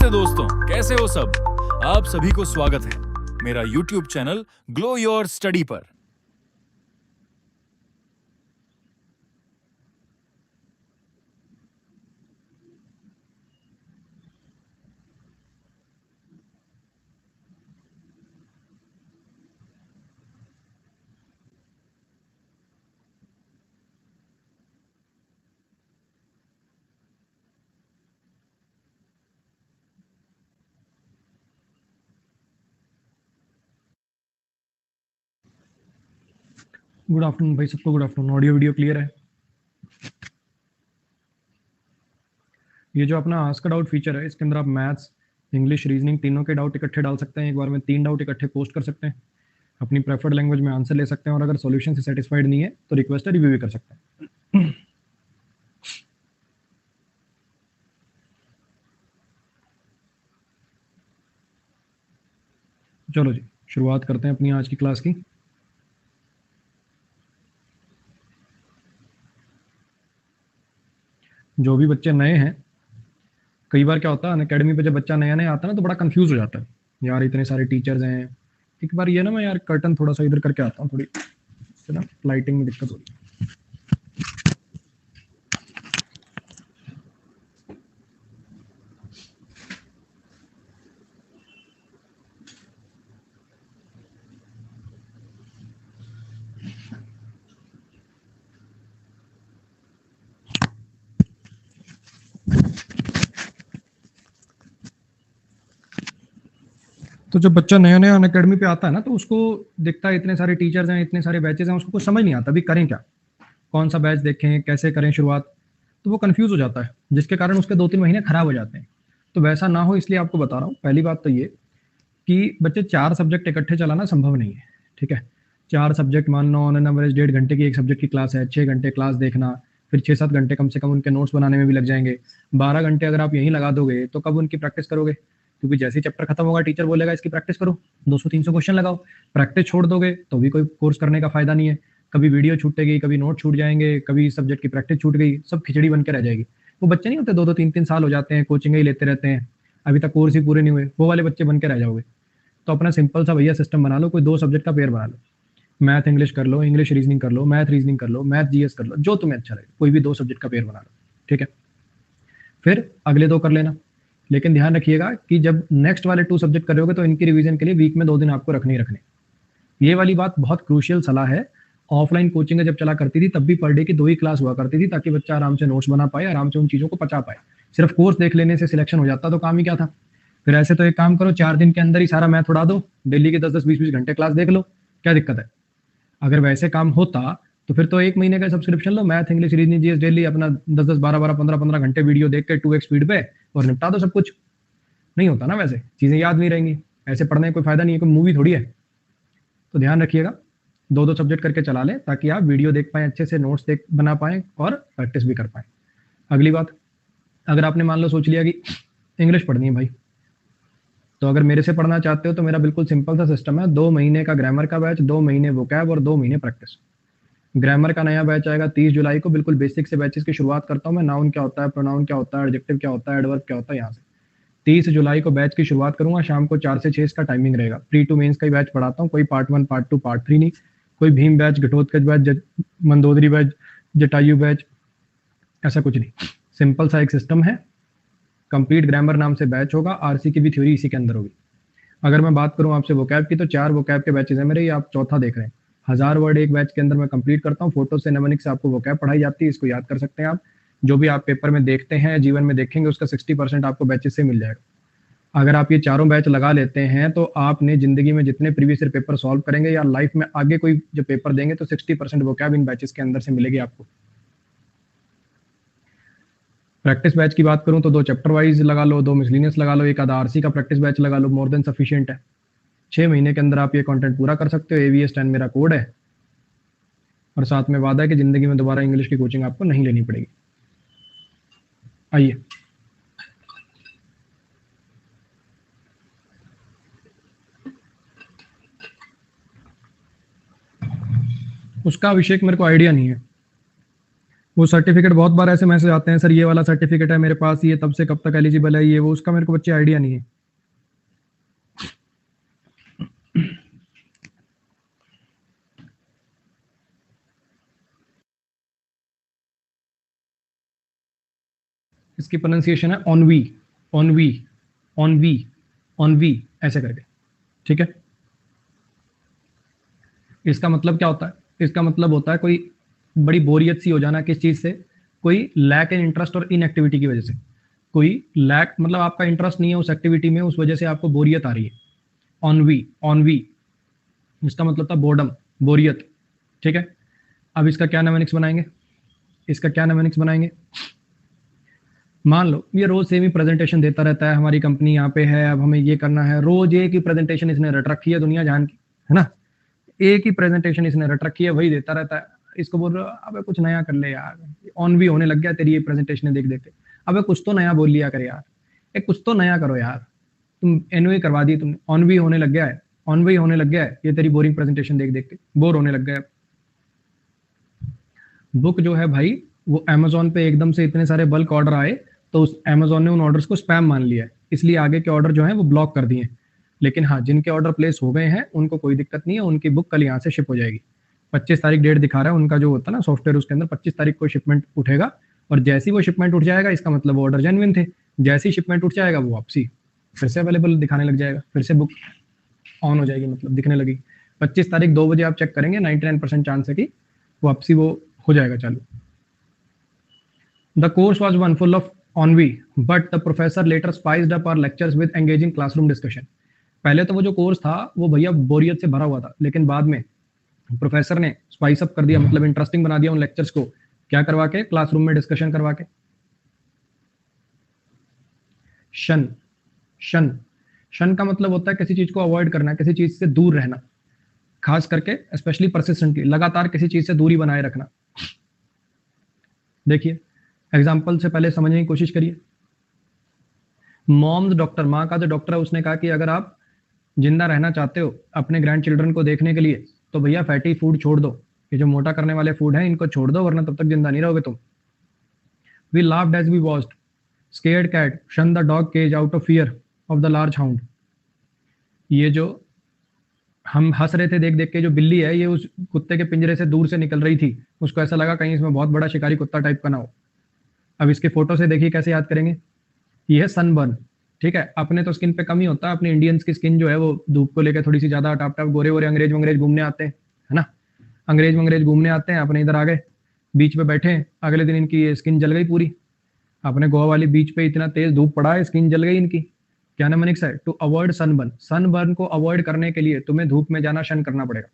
नमस्ते दोस्तों, कैसे हो सब। आप सभी को स्वागत है मेरा YouTube channel glow your study पर। गुड आफ्टरनून भाई सबको, good afternoon. Audio video clear है? ये जो अपना आस्क अ डाउट फीचर है, इसके अंदर आप मैथ्स, इंग्लिश, रीजनिंग तीनों के डाउट इकट्ठे डाल सकते हैं। एक बार में 3 डाउट इकट्ठे पोस्ट कर सकते हैं, अपनी प्रेफर्ड लैंग्वेज में आंसर ले सकते हैं, और अगर सॉल्यूशन से सेटिस्फाइड नहीं है तो रिक्वेस्ट रिव्यू भी कर सकते हैं। चलो जी, शुरुआत करते हैं अपनी आज की क्लास की। जो भी बच्चे नए हैं, कई बार क्या होता है अकेडमी पे, जब बच्चा नया नया आता है ना तो बड़ा कंफ्यूज हो जाता है। यार इतने सारे टीचर्स हैं, एक बार ये ना मैं यार कर्टन थोड़ा सा इधर करके आता हूँ, थोड़ी इससे ना लाइटिंग में दिक्कत हो रही है। तो जब बच्चा नया नया अकेडमी पे आता है ना, तो उसको दिखता है इतने सारे टीचर्स हैं, इतने सारे बैचेस हैं, उसको कुछ समझ नहीं आता अभी करें क्या, कौन सा बैच देखें, कैसे करें शुरुआत। तो वो कंफ्यूज हो जाता है, जिसके कारण उसके 2-3 महीने खराब हो जाते हैं। तो वैसा ना हो इसलिए आपको बता रहा हूँ। पहली बात तो ये कि बच्चे 4 सब्जेक्ट इकट्ठे चलाना संभव नहीं है, ठीक है। 4 सब्जेक्ट मान लो ऑन एन एवरेज 1.5 घंटे की एक सब्जेक्ट की क्लास है, 6 घंटे क्लास देखना, फिर 6-7 घंटे कम से कम उनके नोट्स बनाने में भी लग जाएंगे। 12 घंटे अगर आप यहीं लगा दोगे तो कब उनकी प्रैक्टिस करोगे? क्योंकि जैसे ही चैप्टर खत्म होगा टीचर बोलेगा इसकी प्रैक्टिस करो, 200-300 क्वेश्चन लगाओ। प्रैक्टिस छोड़ दोगे तो भी कोई कोर्स करने का फायदा नहीं है। कभी वीडियो छूटेगी, कभी नोट छूट जाएंगे, कभी सब्जेक्ट की प्रैक्टिस छूट गई, सब खिचड़ी बन के रह जाएगी। वो बच्चे नहीं होते 2-2 3-3 साल हो जाते हैं कोचिंग ही लेते रहते हैं, अभी तक कोर्स ही पूरे नहीं हुए, वो वाले बच्चे बन के रह जाओगे। तो अपना सिंपल सा भैया सिस्टम बना लो, कोई 2 सब्जेक्ट का पेयर बना लो। मैथ इंग्लिश कर लो, इंग्लिश रीजनिंग कर लो, मैथ रीजनिंग कर लो, मैथ जीएस कर लो, जो तुम्हें अच्छा लगे, कोई भी 2 सब्जेक्ट का पेयर बना लो, ठीक है। फिर अगले 2 कर लेना। लेकिन ध्यान रखिएगा कि जब नेक्स्ट वाले 2 सब्जेक्ट कर रहे होगे तो इनकी रिवीजन के लिए वीक में 2 दिन आपको रखने ही रखने। ये वाली बात बहुत क्रूशियल सलाह है। ऑफलाइन कोचिंग जब चला करती थी तब भी पर डे की 2 ही क्लास हुआ करती थी, ताकि बच्चा आराम से नोट्स बना पाए, आराम से उन चीजों को पचा पाए। सिर्फ कोर्स देख लेने से सिलेक्शन हो जाता तो काम ही क्या था। फिर ऐसे तो एक काम करो, 4 दिन के अंदर ही सारा मैथ उड़ा दो, डेली के 10-10 20-20 घंटे क्लास देख लो, क्या दिक्कत है। अगर वैसे काम होता तो फिर तो 1 महीने का सब्सक्रिप्शन लो, math English reasoning GS daily अपना 10-10 12-12 15-15 घंटे वीडियो देख के 2x स्पीड पे और निपटा दो सब कुछ। नहीं होता ना, वैसे चीजें याद नहीं रहेंगी, ऐसे पढ़ने का कोई फायदा नहीं है, कोई मूवी थोड़ी है। तो ध्यान रखिएगा, 2-2 सब्जेक्ट करके चला लें ताकि आप वीडियो देख पाएं, अच्छे से नोट्स देख बना पाएं और प्रैक्टिस भी कर पाएं। अगली बात, अगर आपने मान लो सोच लिया कि इंग्लिश पढ़नी है भाई, तो अगर मेरे से पढ़ना चाहते हो तो मेरा बिल्कुल सिंपल सा सिस्टम है। 2 महीने का ग्रामर का बैच, 2 महीने वोकैब और 2 महीने प्रैक्टिस। ग्रामर का नया बैच आएगा 30 जुलाई को, बिल्कुल बेसिक से बैचेस की शुरुआत करता हूँ मैं। नाउन क्या होता है, प्रोनाउन क्या होता है, एडजेक्टिव क्या होता है, एडवर्ब क्या होता है, यहाँ से 30 जुलाई को बैच की शुरुआत करूंगा। शाम को 4 से 6 इसका टाइमिंग रहेगा। प्री टू मेंस का ही बैच पढ़ाता हूँ, कोई पार्ट 1 पार्ट 2 पार्ट 3 नहीं। कोई Bhim batch, Ghatotkach batch, Mandodari batch, Jatayu batch, ऐसा कुछ नहीं। सिंपल सा एक सिस्टम है। कंप्लीट ग्रामर नाम से बैच होगा, आरसी की भी थ्योरी इसी के अंदर होगी। अगर मैं बात करूं आपसे वोकैब की, तो 4 वोकैब के बैचेस हैं मेरे, ये आप चौथा देख रहे हैं। 1000 वर्ड एक बैच के अंदर मैं कंप्लीट करता हूँ। फोटो से नेमोनिक से आपको वोकैब पढ़ाई जाती है, इसको याद कर सकते हैं आप। जो भी आप पेपर में देखते हैं, जीवन में देखेंगे, उसका 60% आपको बैचेस से मिल जाएगा। अगर आप ये चारों बैच लगा लेते हैं तो आपने जिंदगी में जितने प्रीवियस ईयर पेपर सॉल्व करेंगे या लाइफ में आगे कोई जो पेपर देंगे, तो 60% वोकैब इन बैचेस के अंदर से मिलेगी आपको। प्रैक्टिस बैच की बात करूं तो 2 चैप्टर वाइज लगा लो, 2 मिसलिनियस लगा लो, एक आधा आरसी का प्रैक्टिस बैच लगा लो, मोर देन सफिशिएंट है। 6 महीने के अंदर आप ये कंटेंट पूरा कर सकते हो। एवीएस 10 मेरा कोड है, और साथ में वादा है कि जिंदगी में दोबारा इंग्लिश की कोचिंग आपको नहीं लेनी पड़ेगी। आइए, उसका अभिषेक मेरे को आइडिया नहीं है, वो सर्टिफिकेट बहुत बार ऐसे मैसेज आते हैं, सर ये वाला सर्टिफिकेट है मेरे पास, ये तब से कब तक एलिजिबल है, ये वो, उसका मेरे को बच्चे आइडिया नहीं है। इसकी प्रोनाउंसिएशन है ऑनवी, ऑनवी, ऑनवी, ऑनवी, ऐसे करके, ठीक है। इसका मतलब क्या होता है? इसका मतलब होता है कोई बड़ी बोरियत सी हो जाना किस चीज से, कोई लैक इन इंटरेस्ट और इनएक्टिविटी की वजह से, कोई लैक मतलब आपका इंटरेस्ट नहीं है उस एक्टिविटी में, उस वजह से आपको बोरियत आ रही है। ऑनवी, ऑनवी, इसका मतलब था बोर्डम, बोरियत, ठीक है। अब इसका क्या नेमेनिक्स बनाएंगे? इसका क्या नेमेनिक्स बनाएंगे? मान लो ये रोज सेम ही प्रेजेंटेशन देता रहता है, हमारी कंपनी यहाँ पे है, अब हमें ये करना है, रोज एक ही प्रेजेंटेशन इसने रट रखी है दुनिया जान की, है ना, एक ही प्रेजेंटेशन इसने रट रखी है, वही देता रहता है। इसको बोल रहे हो अबे कुछ नया कर ले यार, ऑन भी होने लग गया तेरी ये प्रेजेंटेशन देख देख के, अबे कुछ तो नया बोल लिया कर यार, एक कुछ तो नया करो यार, तुम एनओए करवा दी तुमने, ऑन भी होने लग गया है, ऑन भी होने लग गया है, ये तेरी बोरिंग प्रेजेंटेशन देख देख के बोर होने लग गया है। बुक जो है भाई वो अमेजोन पे एकदम से इतने सारे बल्क ऑर्डर आए तो उस अमेजोन ने उन ऑर्डर्स को स्पैम मान लिया है, इसलिए आगे के ऑर्डर जो है वो ब्लॉक कर दिए। लेकिन हाँ, जिनके ऑर्डर प्लेस हो गए हैं उनको कोई दिक्कत नहीं है, उनकी बुक कल यहाँ से शिप हो जाएगी। 25 तारीख डेट दिखा रहा है उनका जो होता है ना सॉफ्टवेयर, उसके अंदर 25 तारीख को शिपमेंट उठेगा, और जैसी वो शिपमेंट उठ जाएगा इसका मतलब वो ऑर्डर जेन्युइन थे, जैसी शिपमेंट उठ जाएगा वो वापसी फिर से अवेलेबल दिखाने लग जाएगा, फिर से बुक ऑन हो जाएगी, मतलब दिखने लगी। 25 तारीख 2 बजे आप चेक करेंगे, 99% चांस है कि वापसी वो हो जाएगा चालू। The course was one full of ennui, but the professor later spiced up our lectures with engaging classroom discussion. पहले तो वो जो कोर्स था वो भैया बोरियत से भरा हुआ था, लेकिन बाद में प्रोफेसर ने स्पाइस अप कर दिया, मतलब इंटरेस्टिंग बना दिया उन लेक्चर्स को, क्या करवा के? क्लासरूम में डिस्कशन करवा के। शन, शन, शन का मतलब होता है किसी चीज को अवॉइड करना, किसी चीज से दूर रहना, खास करके स्पेशली परसिस्टेंटली, लगातार किसी चीज से दूरी बनाए रखना। देखिए एग्जाम्पल से पहले समझने की कोशिश करिए। मॉम्स डॉक्टर, माँ का जो डॉक्टर है उसने कहा कि अगर आप जिंदा रहना चाहते हो अपने ग्रैंड चिल्ड्रन को देखने के लिए तो भैया फैटी फूड छोड़ दो, ये जो मोटा करने वाले फूड हैं इनको छोड़ दो, वरना तब तक जिंदा नहीं रहोगे तुम। We laughed as we watched, scared cat shun the dog cage out of fear of the large hound. ये जो हम हंस रहे थे देख देख के, जो बिल्ली है ये उस कुत्ते के पिंजरे से दूर से निकल रही थी, उसको ऐसा लगा कहीं इसमें बहुत बड़ा शिकारी कुत्ता टाइप का ना हो। अब इसके फोटो से देखिए कैसे याद करेंगे, ये है सनबर्न, ठीक है। अपने तो स्किन पे कम ही होता है, अपने इंडियंस की स्किन जो है वो धूप को लेकर थोड़ी सी ज्यादा टाप टाप, गोरे गोरे अंग्रेज वंग्रेज घूमने आते हैं, है ना, अंग्रेज वंग्रेज घूमने आते हैं, अपने इधर आ गए बीच पे बैठे, अगले दिन इनकी स्किन जल गई पूरी। अपने गोवा वाली बीच पे इतना तेज धूप पड़ा है, स्किन जल गई इनकी। क्या नेमेनिक्स है? टू अवॉइड सनबर्न, सनबर्न को अवॉइड करने के लिए तुम्हें धूप में जाना शन करना पड़ेगा,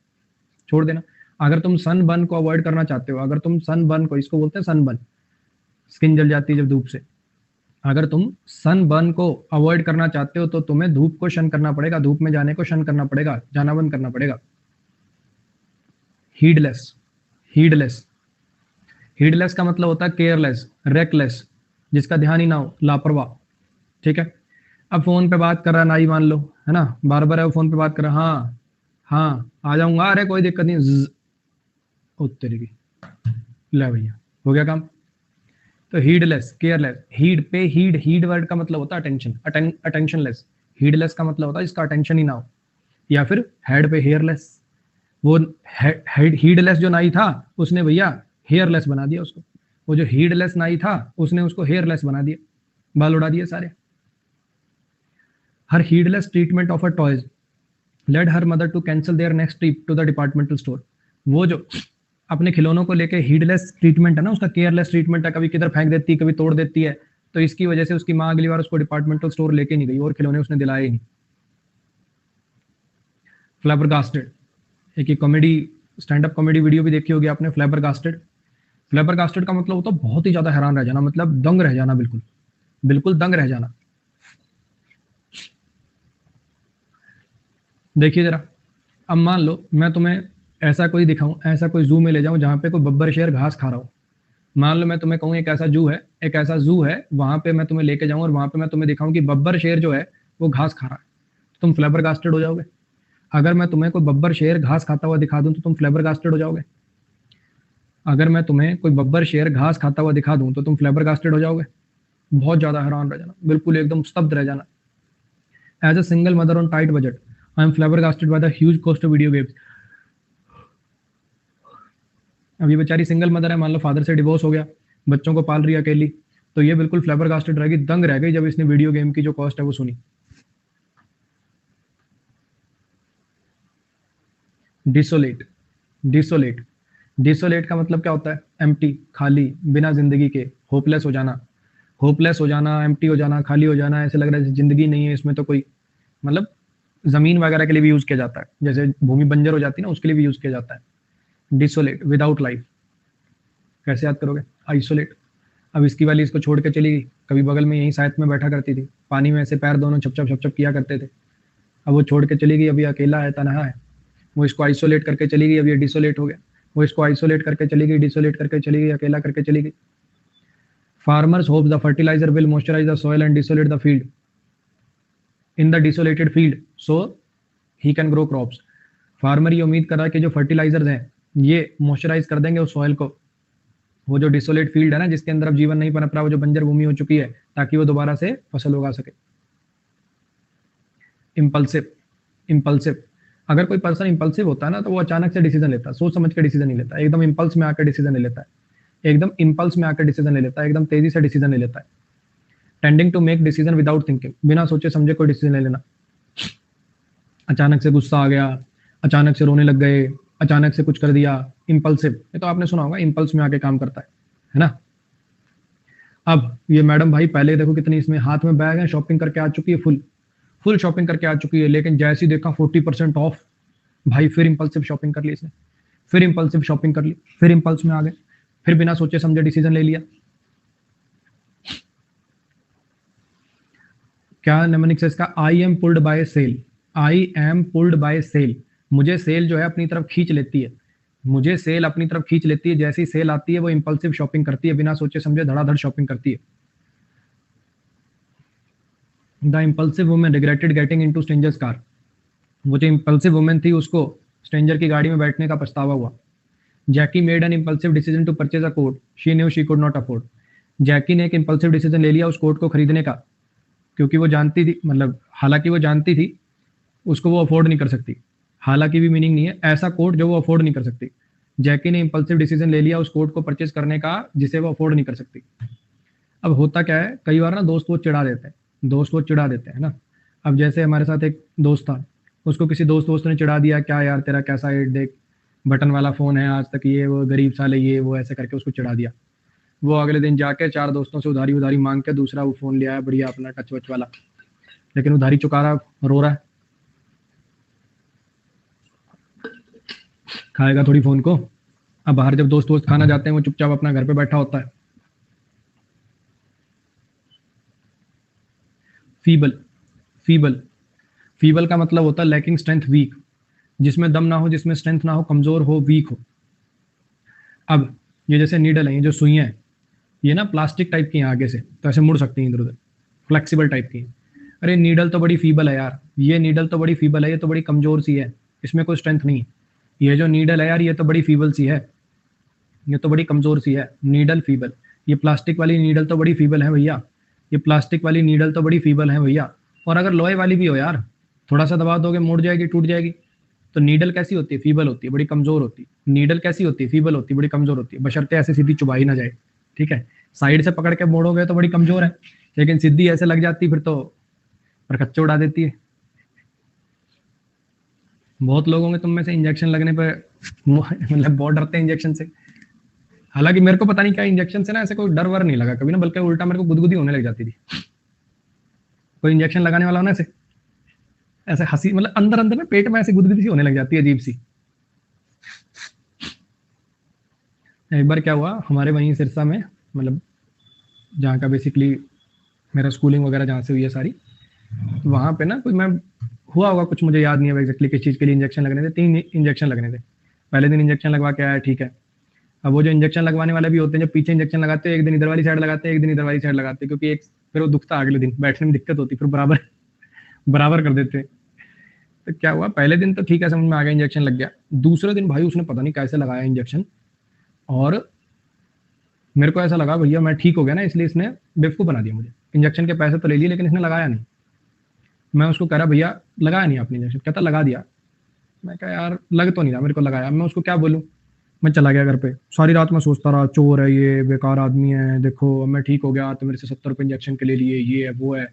छोड़ देना। अगर तुम सनबर्न को अवॉइड करना चाहते हो, अगर तुम सनबर्न को, इसको बोलते हैं सनबर्न, स्किन जल जाती है जब धूप से, अगर तुम सनबर्न को अवॉइड करना चाहते हो तो तुम्हें धूप को शन करना पड़ेगा, धूप में जाने को शन करना पड़ेगा, जाना बंद करना पड़ेगा। हीडलेस, हीडलेस, हीडलेस का मतलब होता है केयरलेस, रेकलेस, जिसका ध्यान ही ना हो, लापरवाह, ठीक है। अब फोन पे बात कर रहा है नाई मान लो, है ना, बार बार है वो फोन पे बात कर रहा, हाँ हाँ आ जाऊंगा, अरे कोई दिक्कत नहीं, उत्तरी की ले भैया हो गया काम। तो हीडलेस, केयरलेस, हीड पे हीड, हीड वर्ड का मतलब होता है अटेंशन, अटेंशनलेस, हीडलेस का मतलब होता है इसका अटेंशन ही ना हो, या फिर हेड पे हेयरलेस। वो हीडलेस जो नाई था उसने भैया हेयरलेस बना दिया उसको, वो जो हीडलेस नाई था उसने उसको हेयरलेस बना दिया, बाल उड़ा दिए सारे। Her heedless treatment of a toys led her mother to cancel their next trip to the departmental store. वो जो अपने खिलौनों को लेके हीडलेस ट्रीटमेंट है ना उसका, केयरलेस ट्रीटमेंट है, कभी किधर फेंक देती है, कभी तोड़ देती है, तो इसकी वजह से उसकी माँ अगली बार उसको डिपार्टमेंटल स्टोर लेके नहीं गई और खिलौने उसने दिलाए ही नहीं। फ्लैबरगास्टेड, एक comedy, stand up comedy video भी देखी होगी आपने, फ्लैबरगास्टेड। फ्लैबरगास्टेड का मतलब होता है बहुत ही ज्यादा हैरान रह जाना, मतलब दंग रह जाना, बिल्कुल बिल्कुल दंग रह जाना। देखिए जरा, अब मान लो मैं तुम्हें ऐसा कोई दिखाऊं, ऐसा कोई जू में ले जाऊं जहां पे कोई बब्बर शेर घास खा रहा हो। मान लो मैं तुम्हें कहूं एक ऐसा जू है, एक ऐसा जू है, वहां पे मैं तुम्हें लेके जाऊं और वहां पे मैं तुम्हें दिखाऊं कि बब्बर शेर जो है वो घास खा रहा है, तो तुम फ्लैबरगास्टेड हो जाओगे। अगर मैं तुम्हें कोई बब्बर शेर घास खाता हुआ दिखा दूं तो तुम फ्लैबरगास्टेड हो जाओगे। अगर मैं तुम्हें कोई बब्बर शेर घास खाता हुआ दिखा दूं तो तुम फ्लैबरगास्टेड हो जाओगे, बहुत ज्यादा हैरान रह जाना, बिल्कुल एकदम स्तब्ध रह जाना। As a single mother on tight budget I am flabbergasted by the huge cost of video games. अब ये बेचारी सिंगल मदर है, मान लो फादर से डिवोर्स हो गया, बच्चों को पाल रही है अकेली, तो ये बिल्कुल फ्लैबरगास्टेड रहेगी, दंग रह गई जब इसने वीडियो गेम की जो कॉस्ट है वो सुनी। डिसोलेट, डिसोलेट, डिसोलेट का मतलब क्या होता है? एम्प्टी, खाली, बिना जिंदगी के, होपलेस हो जाना, होपलेस हो जाना, एम्प्टी हो जाना, खाली हो जाना, ऐसे लग रहा है जैसे जिंदगी नहीं है इसमें तो कोई, मतलब जमीन वगैरह के लिए भी यूज किया जाता है, जैसे भूमि बंजर हो जाती है ना, उसके लिए भी यूज किया जाता है। Desolate, without life. कैसे याद करोगे? आइसोलेट। अब इसकी वाली इसको छोड़ के चली गई, कभी बगल में यहीं साथ में बैठा करती थी, पानी में ऐसे पैर दोनों छप छप छप छप किया करते थे, अब वो छोड़ के चली गई, अभी अकेला है, तनहा है, वो इसको आइसोलेट करके चली गई, अब ये डिसोलेट हो गया, वो इसको आइसोलेट करके चली गई, डिसोलेट करके चली गई, अकेला करके चली गई। Farmers hope the fertiliser will moisturise the soil and desolate the field in the desolated field so he can grow crops. Farmer ये उम्मीद कर रहा है कि जो फर्टिलाइजर्स हैं ये मॉइस्चराइज कर देंगे उस सॉइल को, वो जो डिसोलेट फील्ड है ना, जिसके अंदर अब जीवन नहीं पनप रहा, वो जो बंजर भूमि हो चुकी है, ताकि वो दोबारा से फसल उगा सके। इम्पल्सिव, इम्पल्सिव, अगर कोई पर्सन इम्पल्सिव होता है ना तो वो अचानक से डिसीजन लेता है, सोच समझ के डिसीजन नहीं लेता, एकदम इम्पल्स में आकर डिसीजन ले लेता है, एकदम इम्पल्स में आकर डिसीजन ले लेता है, एकदम तेजी से डिसीजन ले लेता है। Tending to make decision without thinking, बिना सोचे समझे कोई डिसीजन ले लेना। अचानक से गुस्सा आ गया, अचानक से रोने लग गए, अचानक से कुछ कर दिया, इम्पल्सिव। ये तो आपने सुना होगा, इम्पल्स में आके काम करता है ना। अब ये मैडम भाई पहले देखो कितनी इसमें हाथ में बैग है, शॉपिंग करके आ चुकी है, फुल फुल शॉपिंग करके आ चुकी है, लेकिन जैसे ही देखा 40% ऑफ, भाई फिर इम्पल्सिव शॉपिंग कर ली इसने, फिर इम्पल्सिव शॉपिंग कर ली, फिर इम्पल्स में आ गए, फिर बिना सोचे समझे डिसीजन ले लिया। क्या नेमोनिक्स है इसका? I am pulled by sale, I am pulled by sale, मुझे सेल जो है अपनी तरफ खींच लेती है, मुझे सेल अपनी तरफ खींच लेती है, जैसी सेल आती है वो इम्पल्सिव शॉपिंग करती है, बिना सोचे समझे धड़ाधड़ शॉपिंग करती है। The impulsive women regretted getting into strangers car, वो जो इम्पल्सिव वुमेन थी उसको स्ट्रेंजर की गाड़ी में बैठने का पछतावा हुआ। Jackie made an impulsive decision to purchase a coat she knew she could not afford, Jackie ने एक इम्पल्सिव डिसीजन ले लिया उस कोट को खरीदने का, क्योंकि वो जानती थी, मतलब हालांकि वो जानती थी उसको वो अफोर्ड नहीं कर सकती, हालांकि भी मीनिंग नहीं है, ऐसा कोट जो वो अफोर्ड नहीं कर सकती। जैकी ने इम्पल्सिव डिसीजन ले लिया उस कोट को परचेज करने का जिसे वो अफोर्ड नहीं कर सकती। अब होता क्या है, कई बार ना दोस्त वो चिढ़ा देते हैं, दोस्त वो चिढ़ा देते हैं ना। अब जैसे हमारे साथ एक दोस्त था, उसको किसी दोस्त ने चिढ़ा दिया, क्या यार तेरा कैसा है, देख बटन वाला फोन है, आज तक ये वो गरीब साले ये वो, ऐसे करके उसको चिढ़ा दिया। वो अगले दिन जाके 4 दोस्तों से उधारी मांग के दूसरा वो फोन लिया है बढ़िया अपना टच वच वाला, लेकिन उधारी चुका रहा, रो रहा है, खाएगा थोड़ी फोन को। अब बाहर जब दोस्त खाना जाते हैं वो चुपचाप अपना घर पे बैठा होता है। फीबल, फीबल, फीबल का मतलब होता है लैकिंग स्ट्रेंथ, वीक, जिसमें दम ना हो, जिसमें स्ट्रेंथ ना हो, कमजोर हो, वीक हो। अब ये जैसे नीडल है, ये जो सुइयां हैं ये ना प्लास्टिक टाइप की हैं आगे से, तो ऐसे मुड़ सकती हैं इधर उधर, फ्लेक्सिबल टाइप की हैं। अरे नीडल तो बड़ी फीबल है यार, ये नीडल तो बड़ी फीबल है, ये तो बड़ी कमजोर सी है, इसमें कोई स्ट्रेंथ नहीं है। ये जो नीडल है यार ये तो बड़ी फीबल सी है, ये तो बड़ी कमजोर सी है, नीडल फीबल। ये प्लास्टिक वाली नीडल तो बड़ी फीबल है भैया, ये प्लास्टिक वाली नीडल तो बड़ी फीबल है भैया। और अगर लोहे वाली भी हो यार, थोड़ा सा दबा दोगे मुड़ जाएगी, टूट जाएगी। तो नीडल कैसी होती है? फीबल होती है, बड़ी कमजोर होती है। नीडल कैसी होती है? फीबल होती है, बड़ी कमजोर होती है, बशर्ते ऐसे सीधी चुबाई ना जाए, ठीक है। साइड से पकड़ के मोड़ोगे तो बड़ी कमजोर है, लेकिन सीधी ऐसे लग जाती फिर तो परखच्चे उड़ा देती है। बहुत लोग होंगे तुम में से इंजेक्शन लगने पर मतलब बहुत डरते हैं इंजेक्शन से। हालांकि मेरे को पता नहीं क्या इंजेक्शन से ना ऐसे कोई डर वर नहीं लगा कभी ना, बल्कि उल्टा मेरे को गुदगुदी होने लग जाती थी। कोई इंजेक्शन लगाने वाला हो ना ऐसे ऐसे हंसी, मतलब अंदर अंदर ना पेट में ऐसे गुदगुदी सी होने लग जाती है, अजीब सी। एक बार क्या हुआ हमारे वहीं सिरसा में, मतलब जहाँ का बेसिकली मेरा स्कूलिंग वगैरह जहाँ से हुई है सारी, तो वहाँ पे ना कोई मैं हुआ होगा कुछ, मुझे याद नहीं है एग्जैक्टली किस चीज़ के लिए इंजेक्शन लगने थे। 3 इंजेक्शन लगने थे। पहले दिन इंजेक्शन लगवा के आया, ठीक है। अब वो जो इंजेक्शन लगवाने वाले भी होते हैं, जब पीछे इंजेक्शन लगाते हैं, एक दिन इधर वाली साइड लगाते हैं, एक दिन इधर वाली साइड लगाते हैं, क्योंकि एक फिर वो दुखता अगले दिन, बैठने में दिक्कत होती, फिर बराबर बराबर कर देते हैं। तो क्या हुआ, पहले दिन तो ठीक है समझ में आ गया, इंजेक्शन लग गया। दूसरे दिन भाई उसने पता नहीं कैसे लगाया इंजेक्शन, और मेरे को ऐसा लगा भैया मैं ठीक हो गया ना, इसलिए इसने बेवकूफ़ बना दिया मुझे। इंजेक्शन के पैसे तो ले लिए लेकिन इसने लगाया नहीं। मैं उसको कह रहा भैया लगाया नहीं आपने इंजेक्शन, कहता लगा दिया। मैं कहा यार लग तो नहीं रहा मेरे को लगाया। मैं उसको क्या बोलूँ। मैं चला गया घर पे, सारी रात मैं सोचता रहा चोर है ये, बेकार आदमी है, देखो मैं ठीक हो गया तो मेरे से 70 रुपये इंजेक्शन के ले लिए, ये है वो है।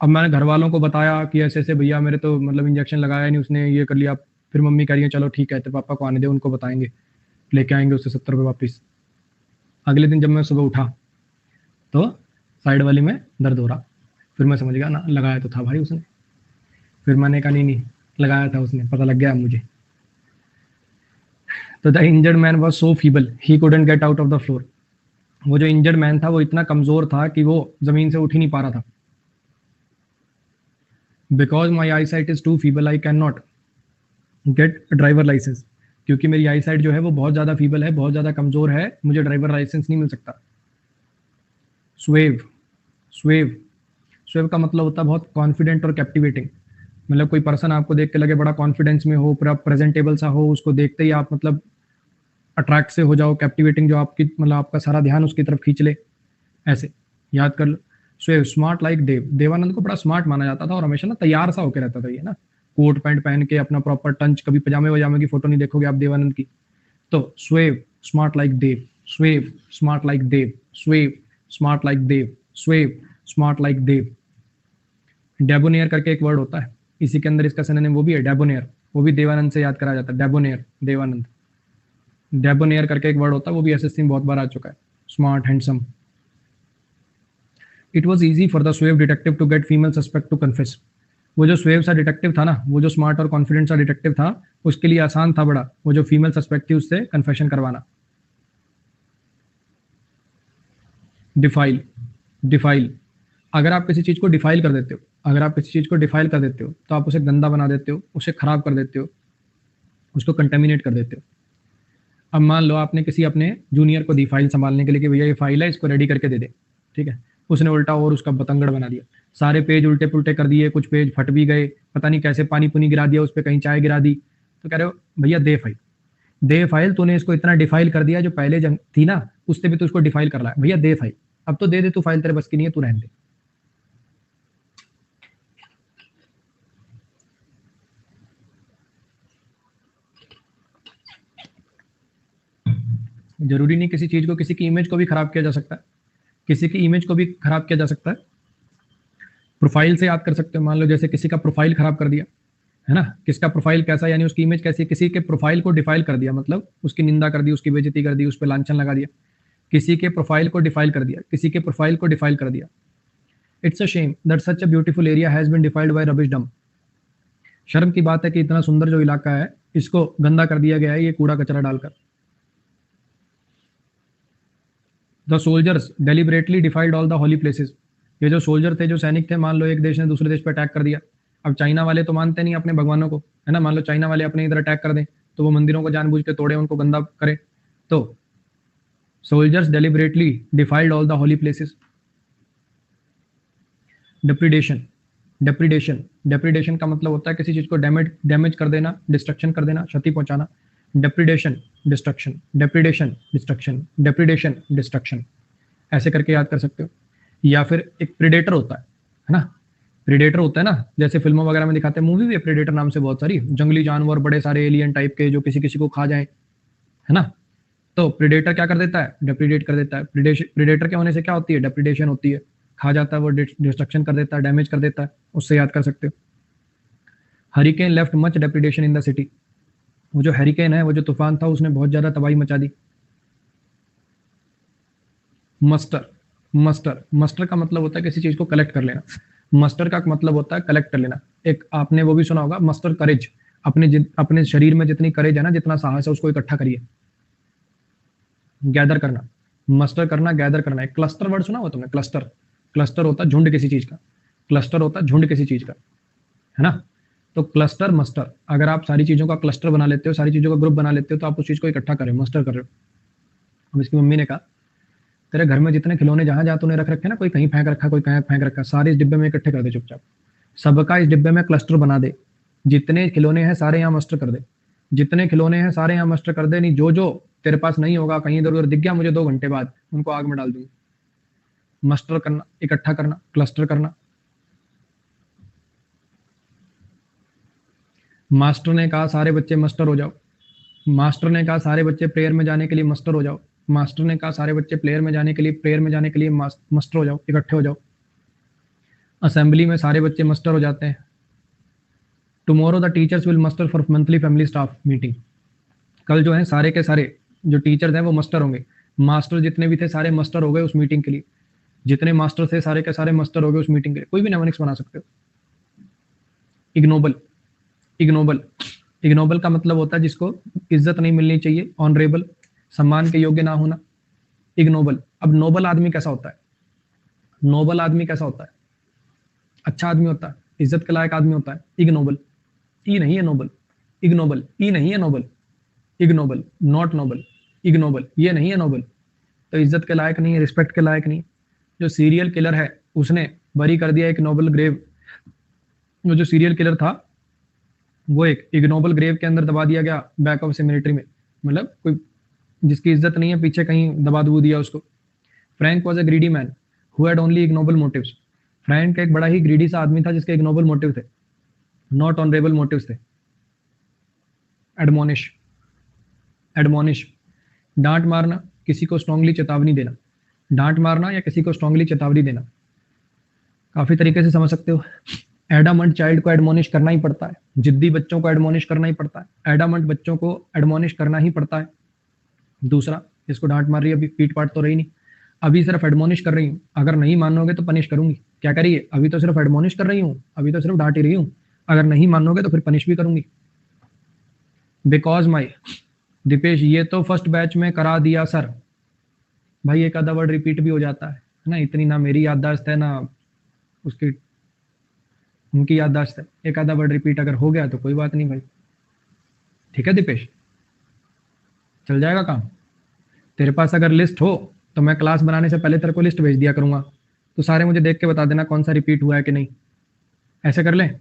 अब मैंने घर वालों को बताया कि ऐसे ऐसे भैया मेरे तो मतलब इंजेक्शन लगाया नहीं उसने, ये कर लिया। फिर मम्मी कह रही है चलो ठीक है तो पापा को आने दे, उनको बताएंगे, लेके आएंगे उससे 70 रुपये वापस। अगले दिन जब मैं सुबह उठा तो साइड वाली में दर्द हो रहा। फिर मैं समझ गया ना लगाया तो था भाई उसने। फिर मैंने कहा नहीं नहीं लगाया था उसने, पता लग गया मुझे। तो the injured man was so feeble he couldn't get out of the floor. वो जो इंजर्ड मैन था वो इतना कमजोर था कि वो जमीन से उठ ही नहीं पा रहा था। Because my eyesight is too feeble I can not get driver license. क्योंकि मेरी आई साइट जो है वो बहुत ज़्यादा फीबल है, बहुत ज़्यादा कमज़ोर है, मुझे ड्राइवर लाइसेंस नहीं मिल सकता। स्वेव स्वेव स्वेव का मतलब होता है बहुत कॉन्फिडेंट और कैप्टिवेटिंग। मतलब कोई पर्सन आपको देख के लगे बड़ा कॉन्फिडेंस में हो, पूरा प्रेजेंटेबल सा हो, उसको देखते ही आप मतलब अट्रैक्ट से हो जाओ, कैप्टिवेटिंग, जो आपकी मतलब आपका सारा ध्यान उसकी तरफ खींच ले, ऐसे याद कर लो। स्वेव स्मार्ट लाइक देव। देवानंद को बड़ा स्मार्ट माना जाता था और हमेशा ना तैयार सा होकर रहता था ये ना, कोट पैंट पहन के अपना प्रॉपर टंच, कभी पजामे वजामे की फोटो नहीं देखोगे आप देवानंद की। तो स्वेव स्मार्ट लाइक देव, स्वेव स्मार्ट लाइक देव, स्वेव स्मार्ट लाइक देव, स्वेव स्मार्ट लाइक देव। डेबोनियर करके एक वर्ड होता है, इसी के अंदर इसका सिनोनिम वो भी है डेबोनियर, वो भी देवानंद से याद करा जाता है। डेबोनियर देवानंद, डेबोनियर करके एक वर्ड होता है, वो भी एसएससी में बहुत बार आ चुका है। Smart handsome. It was easy for the suave detective to get female suspect to confess. वो जो स्वेव सा डिटेक्टिव था ना, वो जो स्मार्ट और कॉन्फिडेंट सा डिटेक्टिव था, उसके लिए आसान था बड़ा वो जो फीमेल सस्पेक्ट थी उससे कन्फेशन करवाना। डिफाइल डिफाइल अगर आप किसी चीज को डिफाइल कर देते हो, अगर आप किसी चीज को डिफाइल कर देते हो तो आप उसे गंदा बना देते हो, उसे खराब कर देते हो, उसको कंटेमिनेट कर देते हो। अब मान लो आपने किसी अपने जूनियर को दी फाइल संभालने के लिए कि भैया ये फाइल है, इसको रेडी करके दे दे, ठीक है। उसने उल्टा और उसका बतंगड़ बना दिया, सारे पेज उल्टे पुल्टे कर दिए, कुछ पेज फट भी गए, पता नहीं कैसे पानी पुनी गिरा दिया उस पर, कहीं चाय गिरा दी। तो कह रहे हो भैया दे फाइल, दे फाइल, तूने इसको इतना डिफाइल कर दिया, जो पहले जंग थी ना उससे भी तू इसको डिफाइल कर रहा है, भैया दे फाइल, अब तो दे दे तू फाइल, तेरे बस की नहीं है, तू रहने दे। जरूरी नहीं किसी चीज को, किसी की इमेज को भी खराब किया जा सकता है, किसी की इमेज को भी खराब किया जा सकता है। प्रोफाइल से याद कर सकते हो, मान लो जैसे किसी का प्रोफाइल खराब कर दिया है ना, किसका प्रोफाइल कैसा, यानी उसकी इमेज कैसी, किसी के प्रोफाइल को डिफाइल कर दिया, मतलब उसकी निंदा कर दी, उसकी बेइज्जती कर दी, उस पर लांछन लगा दिया, किसी के प्रोफाइल को डिफाइल कर दिया, किसी के प्रोफाइल को डिफाइल कर दिया। It's a shame that such a beautiful area has been defiled by rubbish dump. शर्म की बात है कि इतना सुंदर जो इलाका है इसको गंदा कर दिया गया है ये कूड़ा कचरा डालकर। The soldiers deliberately defiled all the holy places. ये जो सोल्जर थे, जो सैनिक थे, मान लो एक देश ने दूसरे देश पर अटैक कर दिया। अब चाइना वाले तो मानते नहीं अपने भगवानों को, है ना, मान लो चाइना वाले अपने इधर अटैक कर दें तो वो मंदिरों को जानबूझ के तोड़े, उनको गंदा करे। तो soldiers deliberately defiled all the holy places. Depredation depredation depredation का मतलब होता है किसी चीज को डैमेज कर देना, डिस्ट्रक्शन कर देना, क्षति पहुंचाना। डेप्रिडेशन डिस्ट्रक्शन, डेप्रिडेशन डिस्ट्रक्शन, डेप्रिडेशन डिस्ट्रक्शन, ऐसे करके याद कर सकते हो। या फिर एक प्रेडेटर होता है ना, प्रेडेटर होता है ना, जैसे फिल्मों वगैरह में दिखाते हैं, मूवी भी है प्रेडेटर नाम से बहुत सारी, जंगली जानवर, बड़े सारे एलियन टाइप के जो किसी किसी को खा जाए, है ना। तो प्रेडेटर क्या कर देता है, डेप्रिडेट कर देता है। प्रेडेटर के होने से क्या होती है, डेप्रिडेशन होती है, खा जाता है वो, डिस्ट्रक्शन कर देता है, डैमेज कर देता है, उससे याद कर सकते हो। Hurricane left much depredation in the city. वो जो हरिकेन है, वो जो तूफान था, उसने बहुत ज्यादा तबाही मचा दी। मस्टर मस्टर मस्टर का मतलब होता है किसी चीज को कलेक्ट कर लेना। मस्टर का मतलब होता है कलेक्ट कर लेना। एक आपने वो भी सुना होगा, मस्टर करेज। अपने शरीर में जितनी करेज है ना, जितना साहस है, उसको इकट्ठा करिए। गैदर करना, मस्टर करना, गैदर करना। एक क्लस्टर वर्ड सुना हो तुमने, क्लस्टर। क्लस्टर होता है झुंड किसी चीज का, क्लस्टर होता है झुंड किसी चीज का, है ना। तो क्लस्टर मस्टर, अगर आप सारी चीजों का क्लस्टर बना लेते हो, सारी चीजों का ग्रुप बना लेते हो, तो आप उस चीज को इकट्ठा कर रहे हो, मस्टर कर रहे हो। अब इसकी मम्मी ने कहा, तेरे घर में जितने खिलौने जहां जहां तूने रख रखे ना, कोई कहीं फेंक रखा, कोई कहीं फेंक रखा, सारे इस डिब्बे में इकट्ठे कर दे चुपचाप, सबका इस डिब्बे में क्लस्टर बना दे। जितने खिलौने हैं सारे यहाँ मस्टर कर दे, जितने खिलौने हैं सारे यहाँ मस्टर कर दे। नहीं, जो जो तेरे पास नहीं होगा, कहीं इधर उधर दिख गया मुझे 2 घंटे बाद, उनको आग में डाल दूंगी। मस्टर करना, इकट्ठा करना, क्लस्टर करना। मास्टर ने कहा सारे बच्चे मस्टर हो जाओ। मास्टर ने कहा सारे बच्चे प्रेयर में जाने के लिए मस्टर हो जाओ। मास्टर ने कहा सारे बच्चे प्रेयर में जाने के लिए मस्टर हो जाओ, इकट्ठे हो जाओ। असेंबली में सारे बच्चे मस्टर हो जाते हैं। Tomorrow the teachers will muster for monthly family staff meeting. कल जो है सारे के सारे जो टीचर्स हैं वो मस्टर होंगे। मास्टर जितने भी थे सारे मस्टर हो गए उस मीटिंग के लिए। जितने मास्टर थे सारे के सारे मस्टर हो गए उस मीटिंग के लिए। कोई भी नेमोनिक्स बना सकते हो। इग्नोबल, इग्नोबल, इग्नोबल का मतलब होता है जिसको इज्जत नहीं मिलनी चाहिए, ऑनरेबल, सम्मान के योग्य ना होना, इग्नोबल। अब नोबल आदमी कैसा होता है? नोबल आदमी कैसा होता है? अच्छा आदमी होता है, इज्जत के लायक आदमी होता है। इग्नोबल, ई नहीं है नोबल, इग्नोबल, ई नहीं है noble, ignoble, not noble, ignoble, ये नहीं है नोबल। तो इज्जत के लायक नहीं है, रिस्पेक्ट के लायक नहीं। जो सीरियल किलर है उसने बरी कर दिया एक नोबल ग्रेव। वो जो सीरियल किलर था वो एक इग्नोबल ग्रेव के अंदर दबा दिया गया बैक ऑफ मिलिट्री में। मतलब कोई जिसकी इज्जत नहीं है पीछे कहीं दबा दबू दिया उसको। Frank was a greedy man who had only ignoble motives. Frank एक बड़ा ही ग्रीडी सा आदमी था जिसके इग्नोबल मोटिव थे, नॉट ऑनरेबल मोटिव्स थे। एडमोनिश, एडमोनिश, डांट मारना, किसी को स्ट्रांगली चेतावनी देना। डांट मारना या किसी को स्ट्रांगली चेतावनी देना काफी तरीके से समझ सकते हो। एडामंट चाइल्ड को एडमोनिश करना ही पड़ता है, जिद्दी बच्चों को एडमोनिश करना ही पड़ता है, एडामंट बच्चों को एडमोनिश करना ही पड़ता है। दूसरा, इसको डांट मार रही है, अभी पीट पाट तो रही नहीं, अभी सिर्फ एडमोनिश कर रही हूँ, अगर नहीं मानोगे तो पनिश करूंगी। क्या करिए? अभी तो सिर्फ एडमोनिश कर रही हूँ, अभी तो सिर्फ डांट ही रही हूँ, अगर नहीं मानोगे तो फिर पनिश भी करूंगी। बिकॉज माई, दीपेश ये तो फर्स्ट बैच में करा दिया सर। भाई एक आधा वर्ड रिपीट भी हो जाता है ना, इतनी ना मेरी याददाश्त है ना उसकी, उनकी याददाश्त है। एक आधा वर्ड रिपीट अगर हो गया तो कोई बात नहीं भाई, ठीक है दीपेश, चल जाएगा काम। तेरे पास अगर लिस्ट हो तो मैं क्लास बनाने से पहले तेरे को लिस्ट भेज दिया करूंगा, तो सारे मुझे देख के बता देना कौन सा रिपीट हुआ है कि नहीं। ऐसे कर लें?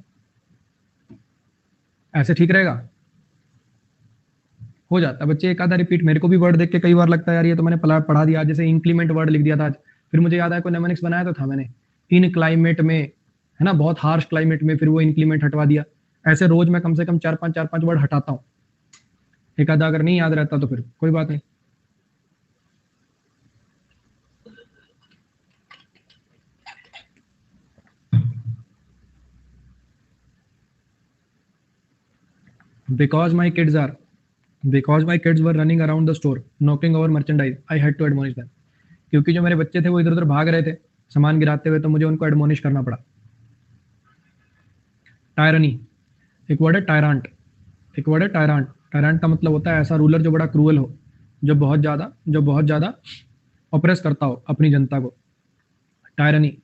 ऐसे ठीक रहेगा? हो जाता है बच्चे एक आधा रिपीट। मेरे को भी वर्ड देख के कई बार लगता है यार ये तो मैंने पढ़ा दिया, जैसे इंक्लीमेंट वर्ड लिख दिया था आज, फिर मुझे याद आया कोई नेमोनिक्स बनाया तो था मैंने, इन क्लाइमेट में, है ना, बहुत हार्श क्लाइमेट में, फिर वो इंक्लीमेंट हटवा दिया। ऐसे रोज मैं कम से कम 4-5 वर्ड हटाता हूँ। एक आधा अगर नहीं याद रहता तो फिर कोई बात नहीं। Because my kids were running around the store knocking over merchandise, I had to admonish them. क्योंकि जो मेरे बच्चे थे वो इधर उधर भाग रहे थे सामान गिराते हुए, तो मुझे उनको एडमोनिश करना पड़ा। टायरनी, एक वर्ड है टायरांट, एक वर्ड है टायरांट। टायरांट का मतलब होता है ऐसा रूलर जो बड़ा क्रूअल हो, जो बहुत ज्यादा ऑपरेस करता हो अपनी जनता को। टायरनी,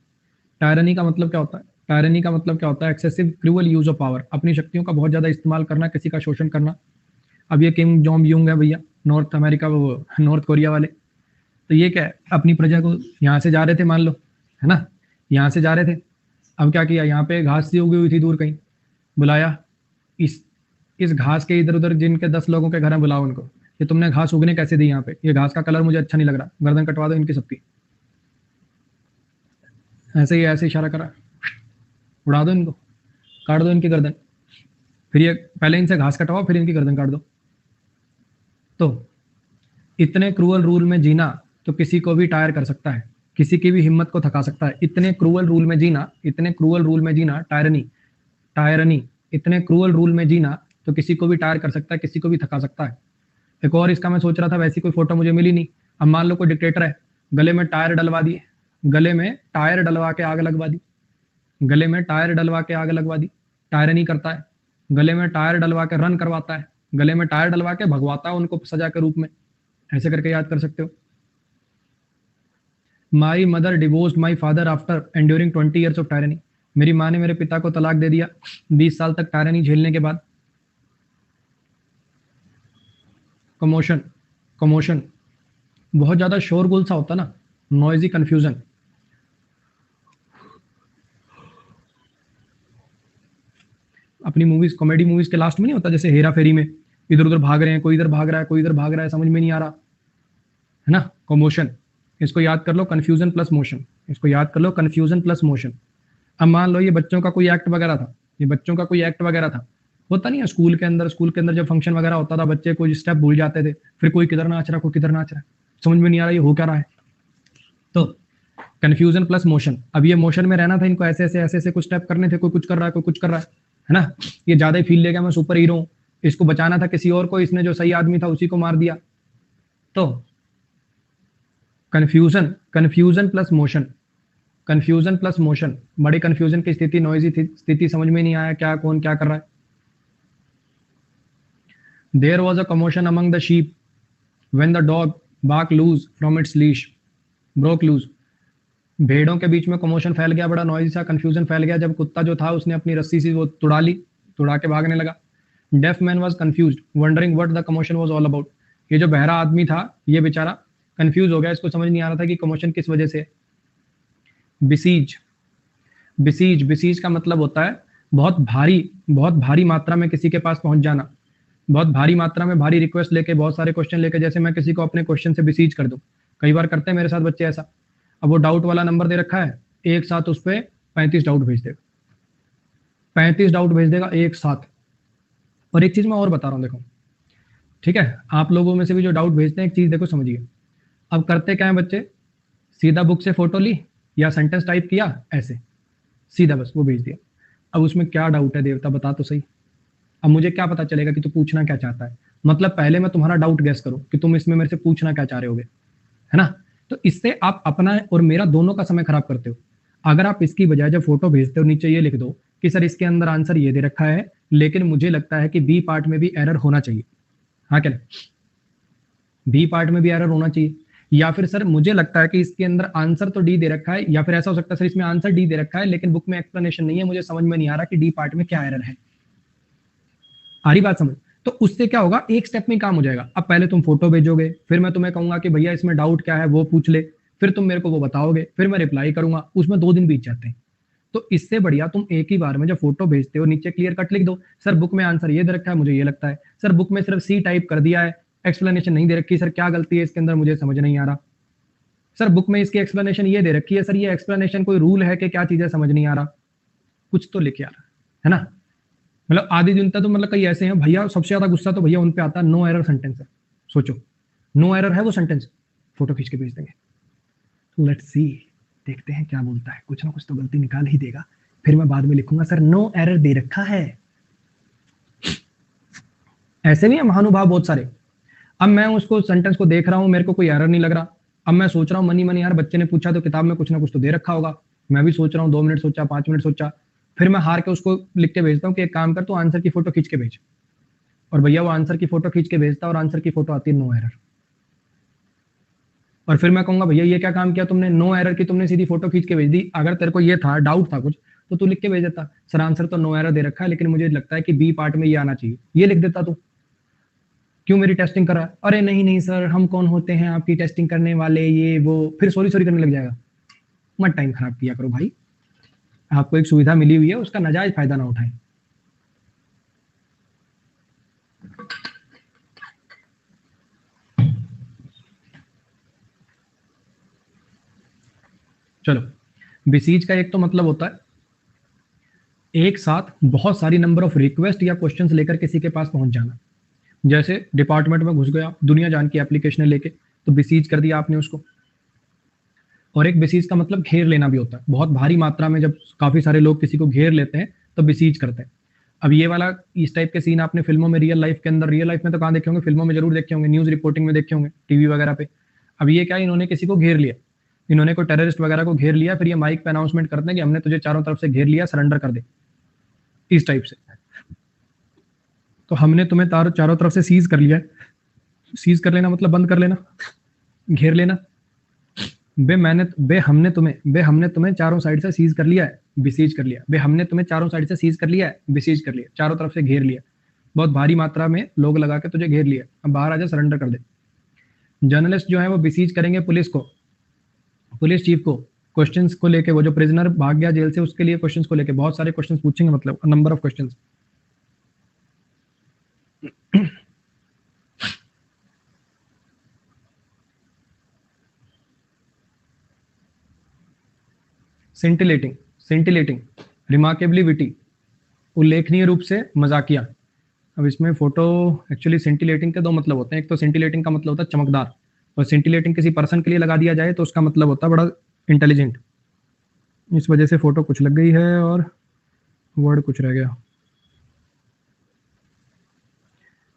टायरनी का मतलब क्या होता है? टायरनी का मतलब क्या होता है? Excessive cruel use of power, अपनी शक्तियों का बहुत ज्यादा इस्तेमाल करना, किसी का शोषण करना। अब ये किम जोंग यूंग है भैया, नॉर्थ अमेरिका, वो नॉर्थ कोरिया वाले, तो ये क्या है, अपनी प्रजा को यहाँ से जा रहे थे मान लो, है ना, यहाँ से जा रहे थे, अब क्या किया, यहाँ पे घास सी उगी हुई थी दूर कहीं, बुलाया इस घास के इधर उधर जिनके 10 लोगों के घर हैं, बुलाओ उनको, ये तुमने घास उगने कैसे दी यहाँ पे, ये घास का कलर मुझे अच्छा नहीं लग रहा, गर्दन कटवा दो इनकी सबकी। ऐसे ही ऐसे इशारा करा, उड़ा दो इनको, काट दो इनकी गर्दन, फिर ये पहले इनसे घास कटवाओ फिर इनकी गर्दन काट दो। तो इतने क्रूअल रूल में जीना तो किसी को भी टायर कर सकता है, किसी की भी हिम्मत को थका सकता है। इतने क्रूअल रूल में जीना, इतने क्रूअल रूल में जीना, टायरनी, टायरनी, इतने क्रूअल रूल में जीना तो किसी को भी टायर कर सकता है, किसी को भी थका सकता है। एक और इसका मैं सोच रहा था, वैसी कोई फोटो मुझे मिली नहीं। अब मान लो कोई डिक्टेटर है, गले में टायर डलवा दिए, गले में टायर डलवा के आग लगवा दी, गले में टायर डलवा के आग लगवा दी, टायरनी करता है, गले में टायर डलवा के रन करवाता है, गले में टायर डलवा के भगवाता है उनको सजा के रूप में। ऐसे करके याद कर सकते हो। My mother divorced my father after enduring 20 years of tyranny. मेरी माँ ने मेरे पिता को तलाक दे दिया 20 साल तक टायरनी झेलने के बाद। कमोशन, कमोशन, बहुत ज्यादा शोरगुल सा होता ना, नॉइजी कंफ्यूजन। अपनी मूवीज, कॉमेडी मूवीज के लास्ट में नहीं होता जैसे हेरा फेरी में, इधर उधर भाग रहे हैं, कोई इधर भाग रहा है, कोई इधर भाग रहा है, समझ में नहीं आ रहा है ना। कमोशन, इसको याद कर लो, कंफ्यूजन प्लस मोशन, इसको याद कर लो, कंफ्यूजन प्लस मोशन। अब मान लो ये बच्चों का कोई एक्ट वगैरह था, ये बच्चों का कोई एक्ट वगैरह था, होता नहीं है स्कूल के अंदर, स्कूल के अंदर जब फंक्शन वगैरह होता था, बच्चे कोई स्टेप भूल जाते थे, फिर कोई किधर नाच रहा, कोई किधर नाच रहा है, समझ में नहीं आ रहा ये हो क्या रहा है। तो कंफ्यूजन प्लस मोशन, अब ये मोशन में रहना था, इनको ऐसे ऐसे ऐसे ऐसे कुछ स्टेप करने थे, कोई कुछ कर रहा है, कोई कुछ कर रहा है ना। ये ज्यादा ही फील ले गया मैं सुपर हीरो हूं, इसको बचाना था किसी और को, इसने जो सही आदमी था उसी को मार दिया। तो confusion, confusion plus motion, confusion plus motion, बड़ी कंफ्यूजन की स्थिति, नॉइजी स्थिति, समझ में नहीं आया क्या कौन क्या कर रहा है। There was a commotion among the sheep when the dog broke loose from its leash broke loose. भेड़ों के बीच में कमोशन फैल गया, बड़ा नॉइजी सा कंफ्यूजन फैल गया जब कुत्ता जो था उसने अपनी रस्सी से वो तुड़ा ली, तुड़ा के भागने लगा। Deaf man was confuse wondering what the commotion was all about. ये जो बहरा आदमी था ये बेचारा कंफ्यूज हो गया, इसको समझ नहीं आ रहा था कि कमोशन किस वजह से। बिसीज, बिसीज, बिसीज का मतलब होता है बहुत भारी मात्रा में किसी के पास पहुंच जाना, बहुत भारी मात्रा में भारी रिक्वेस्ट लेके, बहुत सारे क्वेश्चन लेके, जैसे मैं किसी को अपने क्वेश्चन से बिसीज कर दूं। कई बार करते हैं मेरे साथ बच्चे ऐसा। अब वो डाउट वाला नंबर दे रखा है, एक साथ उस पर 35 डाउट भेज देगा, 35 डाउट भेज देगा एक साथ। और एक चीज मैं और बता रहा हूँ, देखो ठीक है, आप लोगों में से भी जो डाउट भेजते हैं, एक चीज देखो समझिए। अब करते क्या है बच्चे, सीधा बुक से फोटो ली या सेंटेंस टाइप किया ऐसे सीधा, बस वो भेज दिया। अब उसमें क्या डाउट है देवता बता तो सही। अब मुझे क्या पता चलेगा कि तू पूछना क्या चाहता है, मतलब पहले मैं तुम्हारा डाउट गैस करूं कि तुम इसमें मेरे से पूछना क्या चाह रहे होगे, है ना। तो इससे आप अपना और मेरा दोनों का समय खराब करते हो। अगर आप इसकी बजाय जब फोटो भेजते हो नीचे ये लिख दो कि सर इसके अंदर आंसर ये दे रखा है, लेकिन मुझे लगता है कि बी पार्ट में भी एरर होना चाहिए, हाँ क्या, बी पार्ट में भी एरर होना चाहिए। या फिर सर मुझे लगता है कि इसके अंदर आंसर तो डी दे रखा है, या फिर ऐसा हो सकता है सर इसमें आंसर डी दे रखा है लेकिन बुक में एक्सप्लेनेशन नहीं है, मुझे समझ में नहीं आ रहा कि डी पार्ट में क्या एरर है। आ रही बात समझ। तो उससे क्या होगा, एक स्टेप में काम हो जाएगा। अब पहले तुम फोटो भेजोगे, फिर मैं तुम्हें कहूंगा कि भैया इसमें डाउट क्या है वो पूछ ले, फिर तुम मेरे को वो बताओगे, फिर मैं रिप्लाई करूंगा, उसमें 2 दिन बीत जाते हैं। तो इससे बढ़िया तुम एक ही बार में जब फोटो भेजते हो नीचे क्लियर कट लिख दो, सर बुक में आंसर ये दे रखा है, मुझे ये लगता है, सर बुक में सिर्फ सी टाइप कर दिया है, एक्सप्लेनेशन नहीं दे रखी, सर क्या गलती है इसके अंदर मुझे समझ नहीं आ रहा, सर बुक में इसकी एक्सप्लेनेशन ये दे रखी है, सर ये एक्सप्लेनेशन कोई रूल है कि क्या चीज है समझ नहीं आ रहा, कुछ तो लिखे आ रहा है ना। मतलब आधी जनता तो मतलब कई ऐसे हैं भैया, सबसे ज्यादा गुस्सा तो भैया उन पे आता है नो एरर सेंटेंस है। सोचो नो एरर है वो सेंटेंस, फोटो खींच के भेज देंगे। लेट्स सी, देखते हैं क्या बोलता है, कुछ ना कुछ तो गलती निकाल ही देगा, फिर मैं बाद में लिखूंगा सर नो एरर दे रखा है। ऐसे नहीं है महानुभाव बहुत सारे। अब मैं उसको सेंटेंस को देख रहा हूं, मेरे को कोई एरर नहीं लग रहा, अब मैं सोच रहा हूँ मनी मनी यार बच्चे ने पूछा तो किताब में कुछ ना कुछ तो दे रखा होगा, मैं भी सोच रहा हूँ 2 मिनट सोचा, 5 मिनट सोचा, फिर मैं हार के उसको लिख के भेजता हूँ कि एक काम कर तो आंसर की फोटो खींच के भेज। और भैया वो आंसर की फोटो खींच के भेजता और आंसर की फोटो आती है नो एरर। और फिर मैं कहूंगा भैया ये क्या काम किया तुमने, नो एरर की तुमने सीधी फोटो खींच के भेज दी, अगर तेरे को ये था डाउट था कुछ तो तू लिख के भेज देता, सर आंसर तो नो एरर दे रखा है लेकिन मुझे लगता है कि बी पार्ट में ये आना चाहिए, ये लिख देता तू। क्यों मेरी टेस्टिंग कर रहा है, अरे नहीं नहीं सर हम कौन होते हैं आपकी टेस्टिंग करने वाले, ये वो, फिर सॉरी सॉरी करने लग जाएगा। मत टाइम खराब किया करो भाई, आपको एक सुविधा मिली हुई है उसका नाजायज फायदा ना उठाएं। चलो, बिसीज का एक तो मतलब होता है एक साथ बहुत सारी नंबर ऑफ रिक्वेस्ट या क्वेश्चंस लेकर किसी के पास पहुंच जाना। जैसे डिपार्टमेंट में घुस गया दुनिया जान की एप्लीकेशन लेके, तो बिसीज कर दिया आपने उसको। और एक बिसीज का मतलब घेर लेना भी होता है, बहुत भारी मात्रा में जब काफी सारे लोग किसी को घेर लेते हैं तो बिसीज करते हैं। अब ये वाला इस टाइप के सीन आपने फिल्मों में, रियल लाइफ के अंदर, रियल लाइफ में तो कहाँ देखे होंगे, फिल्मों में जरूर देखे होंगे, न्यूज रिपोर्टिंग में देखे होंगे, टीवी वगैरह पे। अब ये क्या, इन्होंने किसी को घेर लिया, इन्होंने कोई टेररिस्ट वगैरह को घेर लिया, फिर ये माइक पे अनाउंसमेंट करते हैं कि हमने तुझे चारों तरफ से घेर लिया, सरेंडर कर दे, इस टाइप से। तो हमने तुम्हें चारों तरफ से सीज कर लिया है, सीज कर लेना मतलब बंद कर लेना, घेर लेना। बे हमने तुम्हें चारों साइड से सीज कर लिया है, बिसीज कर लिया, बे हमने तुम्हें चारों साइड से सीज कर लिया है, बिसीज कर लिया, चारों तरफ से घेर लिया, बहुत भारी मात्रा में लोग लगा के तुझे घेर लिया, अब बाहर आ जा, सरेंडर कर दे। जर्नलिस्ट जो है वो बिसीज करेंगे पुलिस को, पुलिस चीफ को, क्वेश्चंस को लेके, वो जो प्रिजनर भाग गया जेल से उसके लिए क्वेश्चंस को लेके बहुत सारे क्वेश्चंस पूछेंगे, मतलब number of questions. Scintillating, scintillating, remarkably witty, उल्लेखनीय रूप से मजाकिया। अब इसमें फोटो एक्चुअली सिंटिलेटिंग के दो मतलब होते हैं। एक तो सिंटिलेटिंग का मतलब होता है चमकदार, और सिंटिलेटिंग किसी पर्सन के लिए लगा दिया जाए तो उसका मतलब होता है बड़ा इंटेलिजेंट। इस वजह से फोटो कुछ लग गई है और वर्ड कुछ रह गया।